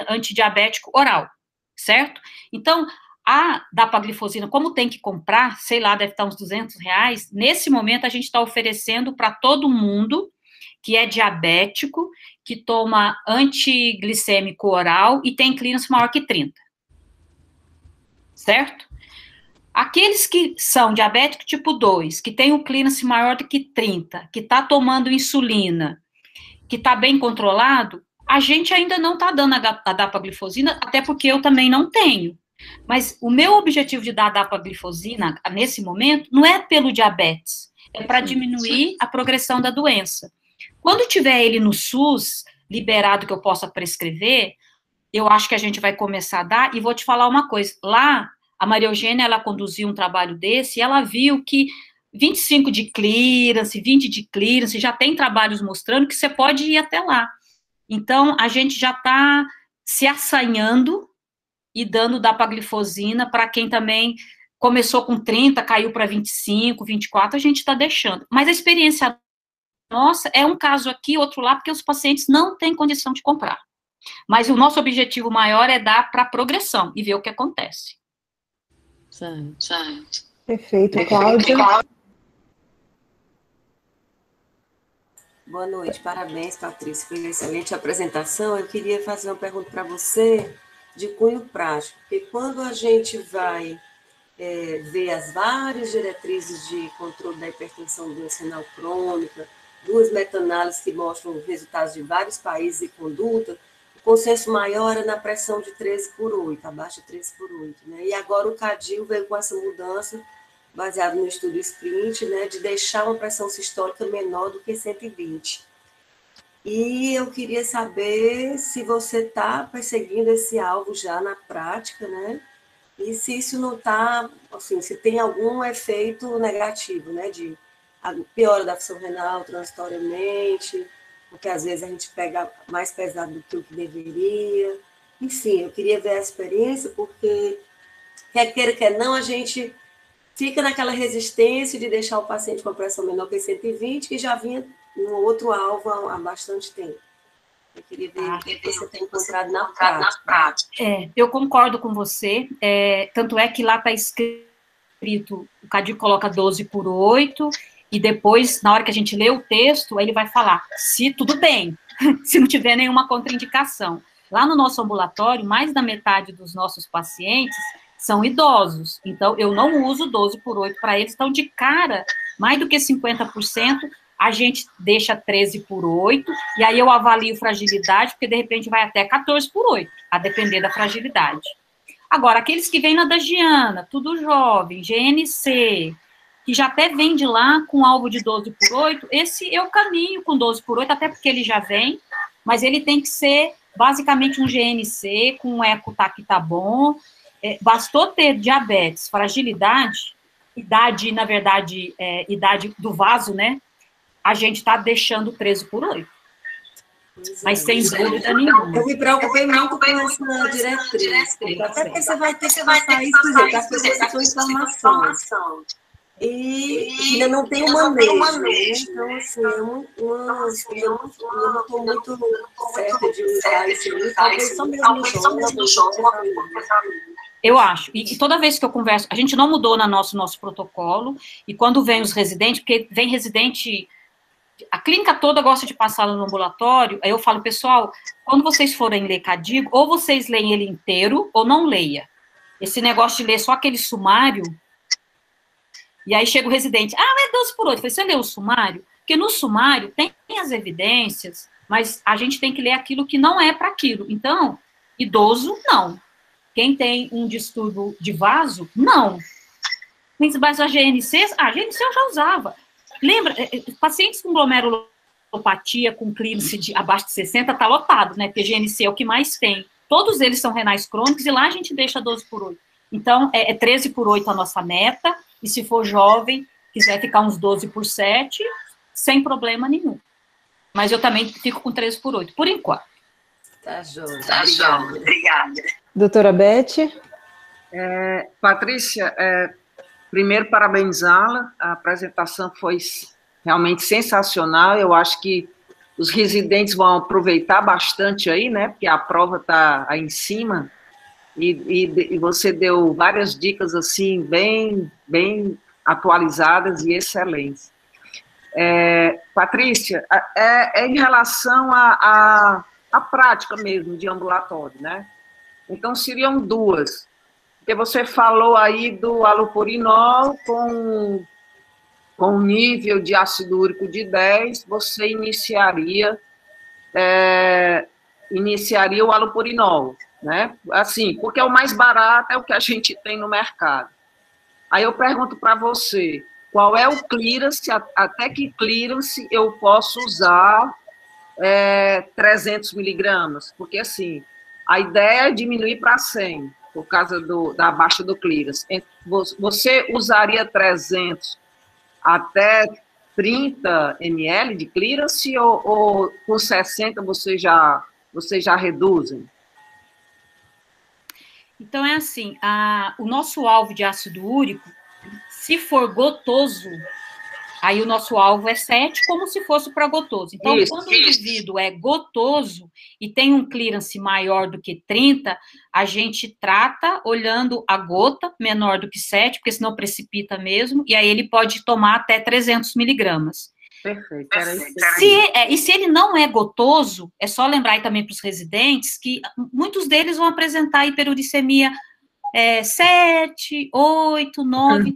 antidiabético oral, certo? Então, a dapaglifosina, como tem que comprar, sei lá, deve estar uns R$200, nesse momento a gente está oferecendo para todo mundo que é diabético, que toma antiglicêmico oral e tem clearance maior que 30. Certo? Aqueles que são diabéticos tipo 2, que tem o clearance maior do que 30, que está tomando insulina, que está bem controlado, a gente ainda não está dando a dapaglifosina, até porque eu também não tenho. Mas o meu objetivo de dar a dapaglifosina, nesse momento, não é pelo diabetes, é para diminuir a progressão da doença. Quando tiver ele no SUS, liberado que eu possa prescrever, eu acho que a gente vai começar a dar, e vou te falar uma coisa, lá, a Maria Eugênia, ela conduziu um trabalho desse, e ela viu que 25 de clearance, 20 de clearance, já tem trabalhos mostrando que você pode ir até lá. Então, a gente já está se assanhando e dando dapaglifosina para quem também começou com 30, caiu para 25, 24, a gente está deixando. Mas a experiência nossa é um caso aqui, outro lá, porque os pacientes não têm condição de comprar. Mas o nosso objetivo maior é dar para progressão e ver o que acontece. Certo. Perfeito, Cláudia. Boa noite, parabéns, Patrícia, pela excelente apresentação. Eu queria fazer uma pergunta para você de cunho prático, porque quando a gente vai ver as várias diretrizes de controle da hipertensão doença renal crônica, duas meta-análises que mostram resultados de vários países e conduta, o consenso maior é na pressão de 13/8, abaixo de 13/8, né? E agora o CADIL veio com essa mudança, baseado no estudo SPRINT, né, de deixar uma pressão sistólica menor do que 120. E eu queria saber se você está perseguindo esse alvo já na prática, né? E se isso não está, assim, se tem algum efeito negativo, né? De piora da função renal transitoriamente, porque às vezes a gente pega mais pesado do que o que deveria. Enfim, eu queria ver a experiência, porque quer queira, quer não, a gente fica naquela resistência de deixar o paciente com a pressão menor que 120, que já vinha um outro alvo há bastante tempo. Eu queria ver o que você tem encontrado na prática. Eu concordo com você, tanto é que lá está escrito, o CADIL coloca 12/8, e depois, na hora que a gente lê o texto, ele vai falar, se tudo bem, se não tiver nenhuma contraindicação. Lá no nosso ambulatório, mais da metade dos nossos pacientes são idosos, então eu não uso 12/8 para eles, então de cara, mais do que 50% a gente deixa 13/8, e aí eu avalio fragilidade, porque de repente vai até 14/8, a depender da fragilidade. Agora, aqueles que vêm na da Giana, tudo jovem, GNC, que já até vem de lá com alvo de 12/8, esse eu caminho com 12/8, até porque ele já vem, mas ele tem que ser basicamente um GNC, com um eco que tá bom, bastou ter diabetes, fragilidade, idade, na verdade, idade do vaso, né, a gente está deixando 13/8. Mas sem dúvida nenhuma. Eu me preocupei muito com essa diretriz, até porque você vai ter que passar isso, porque as pessoas estão informação. E ainda não tem um manejo, né? Então, assim, eu não estou muito certa de usar isso, talvez só mesmo no jogo. Eu acho, e toda vez que eu converso, a gente não mudou no nosso protocolo, e quando vem os residentes, porque vem residente, a clínica toda gosta de passar no ambulatório, aí eu falo, pessoal, quando vocês forem ler CADIGO, ou vocês leem ele inteiro, ou não leia. Esse negócio de ler só aquele sumário, e aí chega o residente, é 12/8, eu falei, você leu o sumário? Porque no sumário tem as evidências, mas a gente tem que ler aquilo que não é para aquilo. Então, idoso, não. Quem tem um distúrbio de vaso, não. Mas a GNC, a GNC eu já usava. Lembra, pacientes com glomerulopatia, com clínice abaixo de 60, tá lotado, né? Porque GNC é o que mais tem. Todos eles são renais crônicos e lá a gente deixa 12/8. Então, 13/8 a nossa meta, e se for jovem, quiser ficar uns 12/7, sem problema nenhum. Mas eu também fico com 13/8, por enquanto. Tá joia. Obrigada. Doutora Beth? Patrícia, primeiro, parabenizá-la, a apresentação foi realmente sensacional, eu acho que os residentes vão aproveitar bastante aí, né, porque a prova está aí em cima, e você deu várias dicas, assim, bem atualizadas e excelentes. Patrícia, em relação à prática mesmo de ambulatório, né, então seriam duas. Porque você falou aí do alopurinol com nível de ácido úrico de 10, você iniciaria o alopurinol, né? Assim, porque é o mais barato, é o que a gente tem no mercado. Aí eu pergunto para você, qual é o clearance, até que clearance eu posso usar 300 miligramas? Porque, assim, a ideia é diminuir para 100, por causa da baixa do clearance. Você usaria 300 até 30 ml de clearance ou com 60 você já reduzem? Então, é assim, o nosso alvo de ácido úrico, se for gotoso, aí o nosso alvo é 7, como se fosse para gotoso. Então, quando o indivíduo é gotoso e tem um clearance maior do que 30, a gente trata olhando a gota menor do que 7, porque senão precipita mesmo, e aí ele pode tomar até 300 miligramas. Perfeito. Se ele não é gotoso, é só lembrar aí também para os residentes que muitos deles vão apresentar hiperuricemia 7, 8, 9...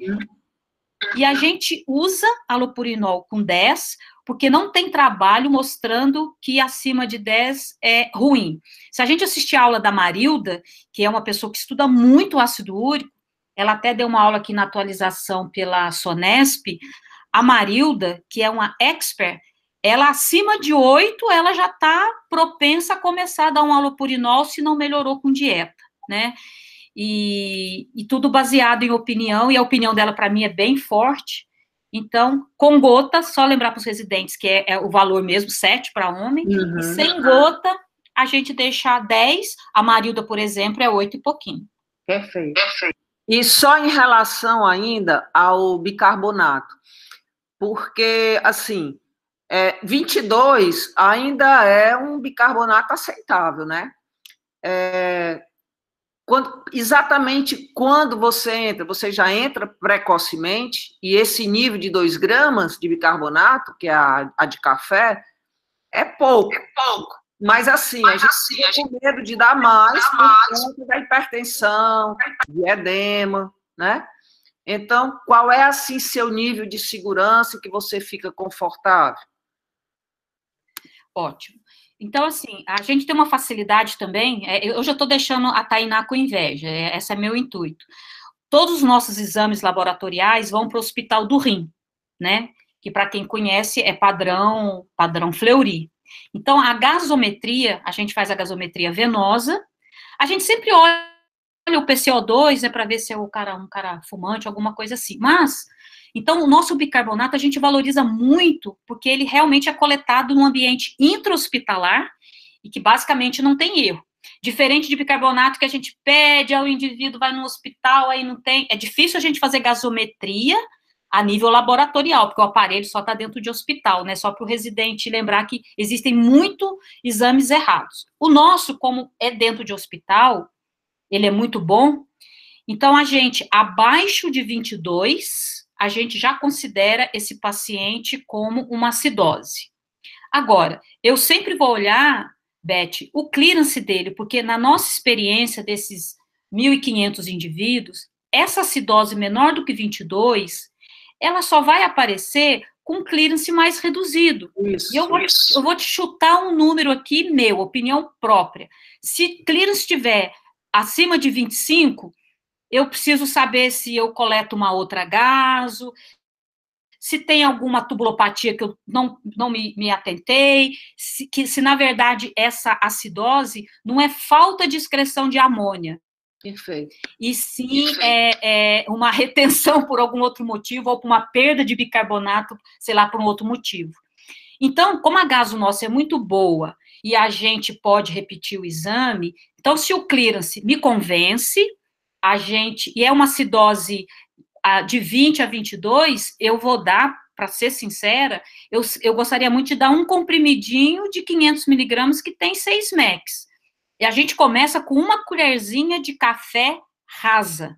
E a gente usa alopurinol com 10, porque não tem trabalho mostrando que acima de 10 é ruim. Se a gente assistir a aula da Marilda, que é uma pessoa que estuda muito ácido úrico, ela até deu uma aula aqui na atualização pela Sonesp, a Marilda, que é uma expert, ela acima de 8, ela já está propensa a começar a dar um alopurinol se não melhorou com dieta, né? E tudo baseado em opinião, e a opinião dela, para mim, é bem forte. Então, com gota, só lembrar para os residentes que é o valor mesmo, 7 para homem, e sem gota, a gente deixa 10, a Marilda, por exemplo, é 8 e pouquinho. Perfeito. E só em relação ainda ao bicarbonato, porque, assim, 22 ainda é um bicarbonato aceitável, né? Exatamente quando você já entra precocemente, e esse nível de 2 gramas de bicarbonato, que é a de café, é pouco. Mas, assim, a gente fica com medo de dar mais por conta da hipertensão, de edema, né? Então, qual é, assim, seu nível de segurança que você fica confortável? Ótimo. Então, assim, a gente tem uma facilidade também, eu já estou deixando a Tainá com inveja, esse é meu intuito. Todos os nossos exames laboratoriais vão para o Hospital do Rim, né? Que, para quem conhece, é padrão Fleury. Então, a gasometria, a gente faz a gasometria venosa, a gente sempre olha o PCO2, para ver se é um cara fumante, alguma coisa assim. Mas, então, o nosso bicarbonato a gente valoriza muito, porque ele realmente é coletado num ambiente intra-hospitalar e que basicamente não tem erro. Diferente de bicarbonato que a gente pede ao indivíduo, vai no hospital, aí não tem. É difícil a gente fazer gasometria a nível laboratorial, porque o aparelho só está dentro de hospital, né? Só para o residente lembrar que existem muitos exames errados. O nosso, como é dentro de hospital, ele é muito bom. Então, a gente, abaixo de 22, a gente já considera esse paciente como uma acidose. Agora, eu sempre vou olhar, Beth, o clearance dele, porque na nossa experiência desses 1.500 indivíduos, essa acidose menor do que 22, ela só vai aparecer com clearance mais reduzido. Isso, e eu vou te chutar um número aqui, meu, opinião própria. Se clearance estiver acima de 25, eu preciso saber se eu coleto uma outra gaso, se tem alguma tubulopatia que eu não me atentei, se na verdade essa acidose não é falta de excreção de amônia. Perfeito. E sim é uma retenção por algum outro motivo, ou por uma perda de bicarbonato, sei lá, por um outro motivo. Então, como a gaso nossa é muito boa e a gente pode repetir o exame, então se o clearance me convence, e é uma acidose de 20 a 22, eu vou dar, para ser sincera, eu gostaria muito de dar um comprimidinho de 500 miligramas que tem 6 mEqs. E a gente começa com uma colherzinha de café rasa.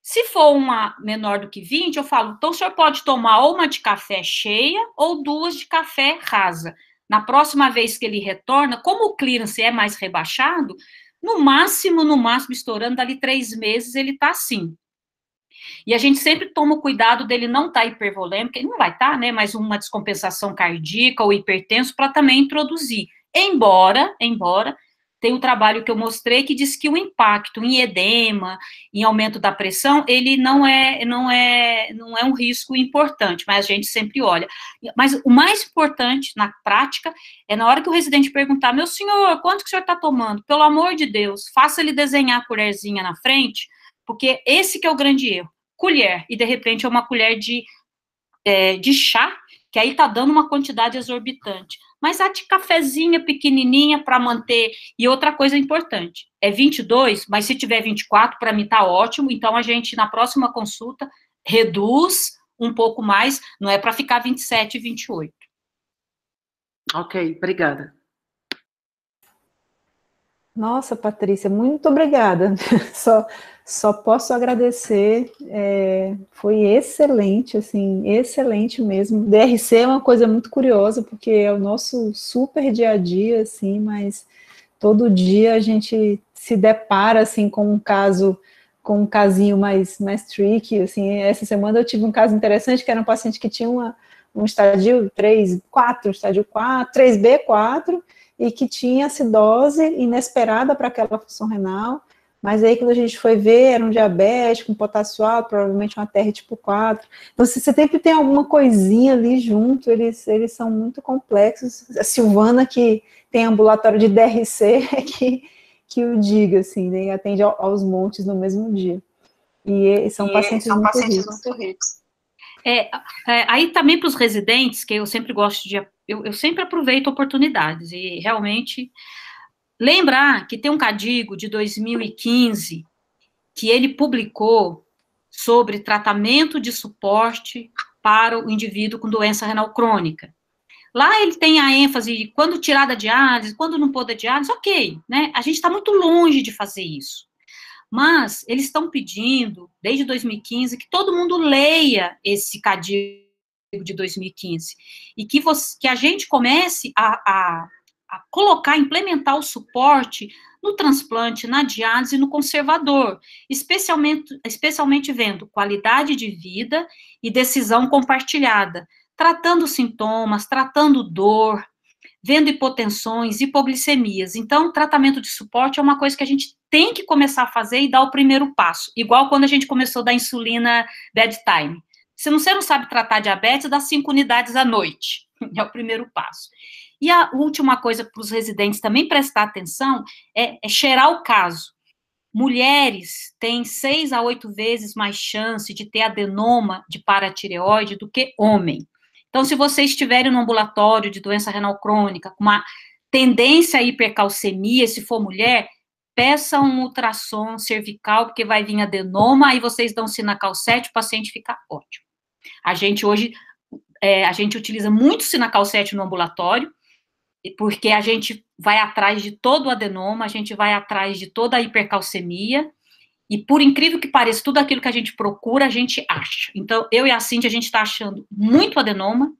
Se for uma menor do que 20, eu falo, então o senhor pode tomar ou uma de café cheia ou 2 de café rasa. Na próxima vez que ele retorna, como o clearance é mais rebaixado, no máximo, estourando, dali 3 meses, ele está assim. E a gente sempre toma o cuidado dele não estar hipervolêmico, ele não vai estar, né, mas uma descompensação cardíaca ou hipertenso para também introduzir. Embora tem um trabalho que eu mostrei que diz que o impacto em edema, em aumento da pressão, ele não é um risco importante, mas a gente sempre olha. Mas o mais importante na prática é na hora que o residente perguntar, meu senhor, quanto que o senhor está tomando? Pelo amor de Deus, faça ele desenhar a colherzinha na frente, porque esse que é o grande erro. Colher, e de repente é uma colher de chá, que aí tá dando uma quantidade exorbitante. Mas a de cafezinha pequenininha para manter. E outra coisa importante, é 22, mas se tiver 24, para mim tá ótimo. Então a gente, na próxima consulta, reduz um pouco mais, não é para ficar 27 e 28. Ok, obrigada. Nossa, Patrícia, muito obrigada. Só posso agradecer, foi excelente, assim, excelente mesmo. DRC é uma coisa muito curiosa, porque é o nosso super dia a dia, assim, mas todo dia a gente se depara, assim, com um casinho mais tricky, assim. Essa semana eu tive um caso interessante, que era um paciente que tinha um estádio 4, 3B4, e que tinha acidose inesperada para aquela função renal, mas aí quando a gente foi ver, era um diabético, um potássio alto, provavelmente uma TR tipo 4, então você sempre tem alguma coisinha ali junto, eles são muito complexos. A Silvana, que tem ambulatório de DRC, que o diga, assim, né, e atende aos montes no mesmo dia, e são pacientes muito ricos. Aí também para os residentes, que eu sempre gosto eu sempre aproveito oportunidades, e realmente lembrar que tem um CADIGO de 2015 que ele publicou sobre tratamento de suporte para o indivíduo com doença renal crônica. Lá ele tem a ênfase de quando tirar da diálise, quando não pôr da diálise, ok, né? A gente está muito longe de fazer isso. Mas eles estão pedindo, desde 2015, que todo mundo leia esse CADIGO de 2015, e que a gente comece a colocar, implementar o suporte no transplante, na diálise e no conservador, especialmente vendo qualidade de vida e decisão compartilhada, tratando sintomas, tratando dor, vendo hipotensões, hipoglicemias. Então, tratamento de suporte é uma coisa que a gente tem que começar a fazer e dar o primeiro passo, igual quando a gente começou a dar insulina bedtime. Se você não sabe tratar diabetes, dá 5 unidades à noite, é o primeiro passo. E a última coisa para os residentes também prestar atenção é cheirar o caso. Mulheres têm 6 a 8 vezes mais chance de ter adenoma de paratireoide do que homem. Então, se vocês estiverem no ambulatório de doença renal crônica, com uma tendência à hipercalcemia, se for mulher, peça um ultrassom cervical, porque vai vir adenoma, aí vocês dão Sinacal 7, o paciente fica ótimo. A gente hoje, a gente utiliza muito Sinacal 7 no ambulatório, porque a gente vai atrás de todo o adenoma, a gente vai atrás de toda a hipercalcemia, e por incrível que pareça, tudo aquilo que a gente procura, a gente acha. Então, eu e a Cíntia, a gente está achando muito adenoma,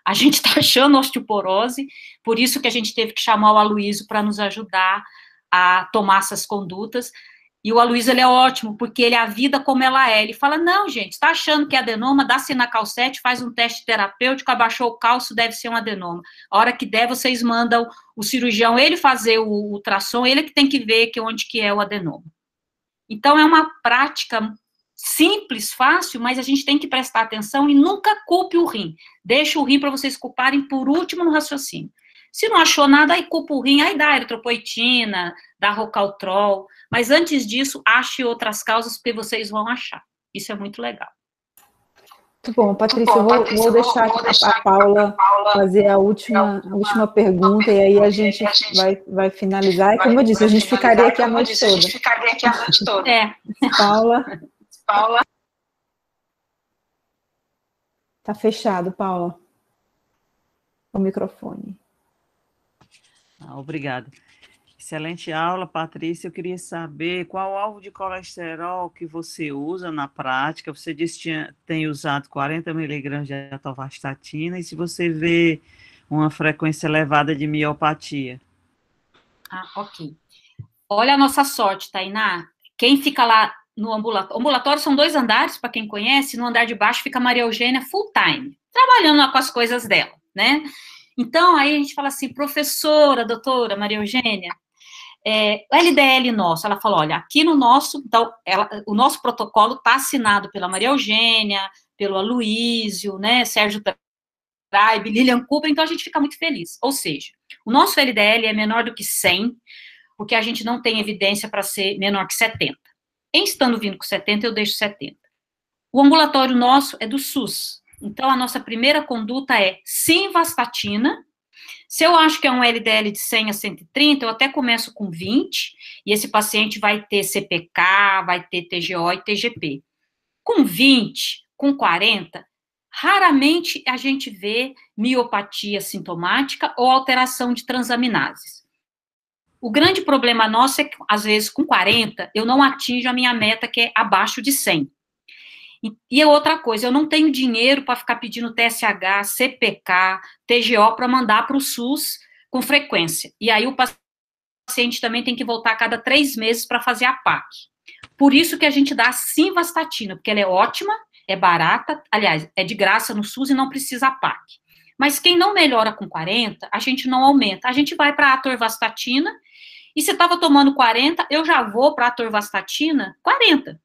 a gente está achando osteoporose, por isso que a gente teve que chamar o Aloysio para nos ajudar a tomar essas condutas. E o Aloysio, ele é ótimo, porque ele é a vida como ela é. Ele fala, não, gente, está achando que é adenoma, dá Sinacal 7, faz um teste terapêutico, abaixou o cálcio, deve ser um adenoma. A hora que der, vocês mandam o cirurgião, ele fazer o ultrassom, ele que tem que ver onde que é o adenoma. Então, é uma prática simples, fácil, mas a gente tem que prestar atenção e nunca culpe o rim. Deixa o rim para vocês culparem por último no raciocínio. Se não achou nada, aí culpa o rim, aí dá eritropoetina, dá Rocaltrol, mas antes disso, ache outras causas, porque vocês vão achar. Isso é muito legal. Muito bom, Patrícia, eu vou deixar a Paula fazer a última pergunta, e aí a gente vai finalizar. E como eu disse, a gente ficaria aqui a noite toda. Paula. Tá fechado, Paula. O microfone. Obrigada. Excelente aula, Patrícia. Eu queria saber qual o alvo de colesterol que você usa na prática. Você disse que tem usado 40 miligramas de atorvastatina, e se você vê uma frequência elevada de miopatia. Ok. Olha a nossa sorte, Tainá. Quem fica lá no ambulatório, o ambulatório são 2 andares, para quem conhece, no andar de baixo fica a Maria Eugênia full time, trabalhando lá com as coisas dela, né? Então, aí a gente fala assim, professora, doutora Maria Eugênia, o LDL nosso, ela falou, olha, aqui no nosso, então, o nosso protocolo está assinado pela Maria Eugênia, pelo Aloysio, né, Sérgio Traib, Lilian Cooper, então a gente fica muito feliz. Ou seja, o nosso LDL é menor do que 100, porque a gente não tem evidência para ser menor que 70. Em estando vindo com 70, eu deixo 70. O ambulatório nosso é do SUS, então a nossa primeira conduta é simvastatina. Se eu acho que é um LDL de 100 a 130, eu até começo com 20, e esse paciente vai ter CPK, vai ter TGO e TGP. Com 20, com 40, raramente a gente vê miopatia sintomática ou alteração de transaminases. O grande problema nosso é que, às vezes, com 40, eu não atinjo a minha meta, que é abaixo de 100. E outra coisa, eu não tenho dinheiro para ficar pedindo TSH, CPK, TGO para mandar para o SUS com frequência. E aí o paciente também tem que voltar a cada 3 meses para fazer a PAC. Por isso que a gente dá a simvastatina, porque ela é ótima, é barata, aliás, é de graça no SUS e não precisa a PAC. Mas quem não melhora com 40, a gente não aumenta. A gente vai para a atorvastatina, e se estava tomando 40, eu já vou para a atorvastatina 40.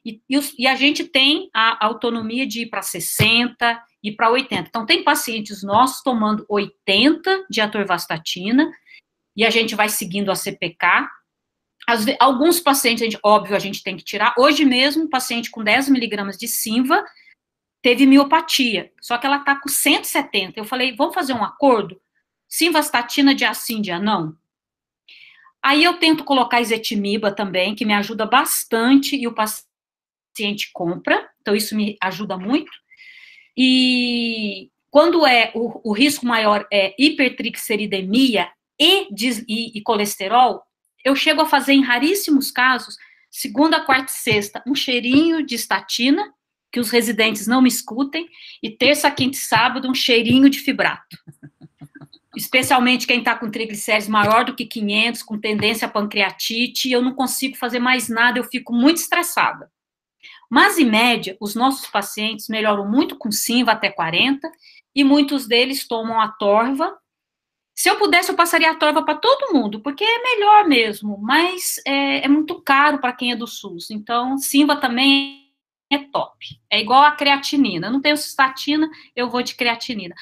E a gente tem a autonomia de ir para 60 e para 80. Então, tem pacientes nossos tomando 80 de atorvastatina, e a gente vai seguindo a CPK. Alguns pacientes, óbvio, a gente tem que tirar. Hoje mesmo, um paciente com 10 miligramas de Simva teve miopatia, só que ela está com 170. Eu falei, vamos fazer um acordo? Simvastatina dia sim, dia não? Aí eu tento colocar ezetimiba também, que me ajuda bastante, e o paciente compra, então isso me ajuda muito. E quando o risco maior é hipertrigliceridemia e colesterol, eu chego a fazer, em raríssimos casos, segunda, quarta e sexta, um cheirinho de estatina, que os residentes não me escutem, e terça, quinta e sábado, um cheirinho de fibrato. especialmente quem está com triglicéridos maior do que 500, com tendência a pancreatite, eu não consigo fazer mais nada, eu fico muito estressada. Mas, em média, os nossos pacientes melhoram muito com Simva até 40, e muitos deles tomam a Torva. Se eu pudesse, eu passaria a Torva para todo mundo, porque é melhor mesmo, mas é muito caro para quem é do SUS. Então, Simva também é top. É igual a creatinina. Eu não tenho cistatina, eu vou de creatinina.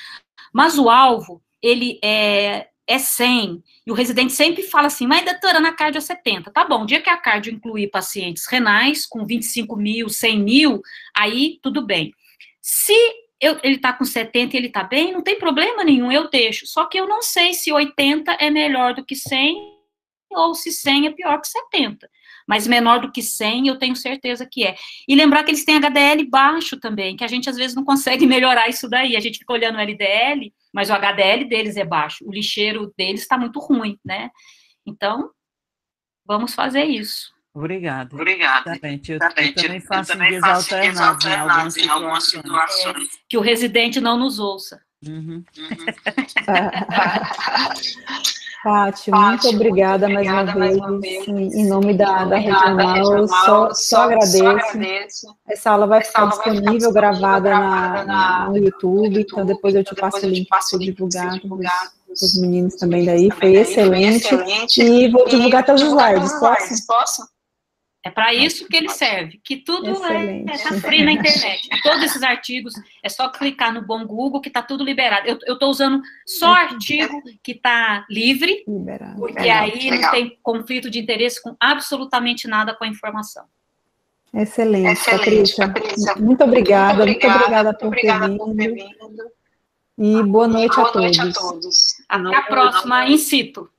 Mas o alvo, ele é 100, e o residente sempre fala assim, mas doutora, na cardio é 70. Tá bom, o dia que a cardio incluir pacientes renais, com 25 mil, 100 mil, aí tudo bem. Se ele está com 70 e ele está bem, não tem problema nenhum, eu deixo. Só que eu não sei se 80 é melhor do que 100 ou se 100 é pior que 70. Mas menor do que 100, eu tenho certeza que é. E lembrar que eles têm HDL baixo também, que a gente às vezes não consegue melhorar isso daí. A gente fica olhando o LDL, mas o HDL deles é baixo. O lixeiro deles está muito ruim, né? Então, vamos fazer isso. Obrigada. Exatamente. Eu também faço dias alternados em algumas situações. Que o residente não nos ouça. Paty, muito obrigada mais uma vez. Em nome da regional, só agradeço. Essa aula vai ficar disponível, gravada no YouTube, então depois eu te passo o link para você divulgar para os meninos também daí. Foi excelente. E vou divulgar todos os slides, posso? É para isso que ele serve, que tudo tá free na internet. Todos esses artigos, é só clicar no bom Google que está tudo liberado. Eu estou usando só artigo que está livre, porque aí não tem conflito de interesse com absolutamente nada com a informação. Excelente, Patrícia. Muito obrigada por ter vindo. E boa noite a todos. Até a próxima, in situ.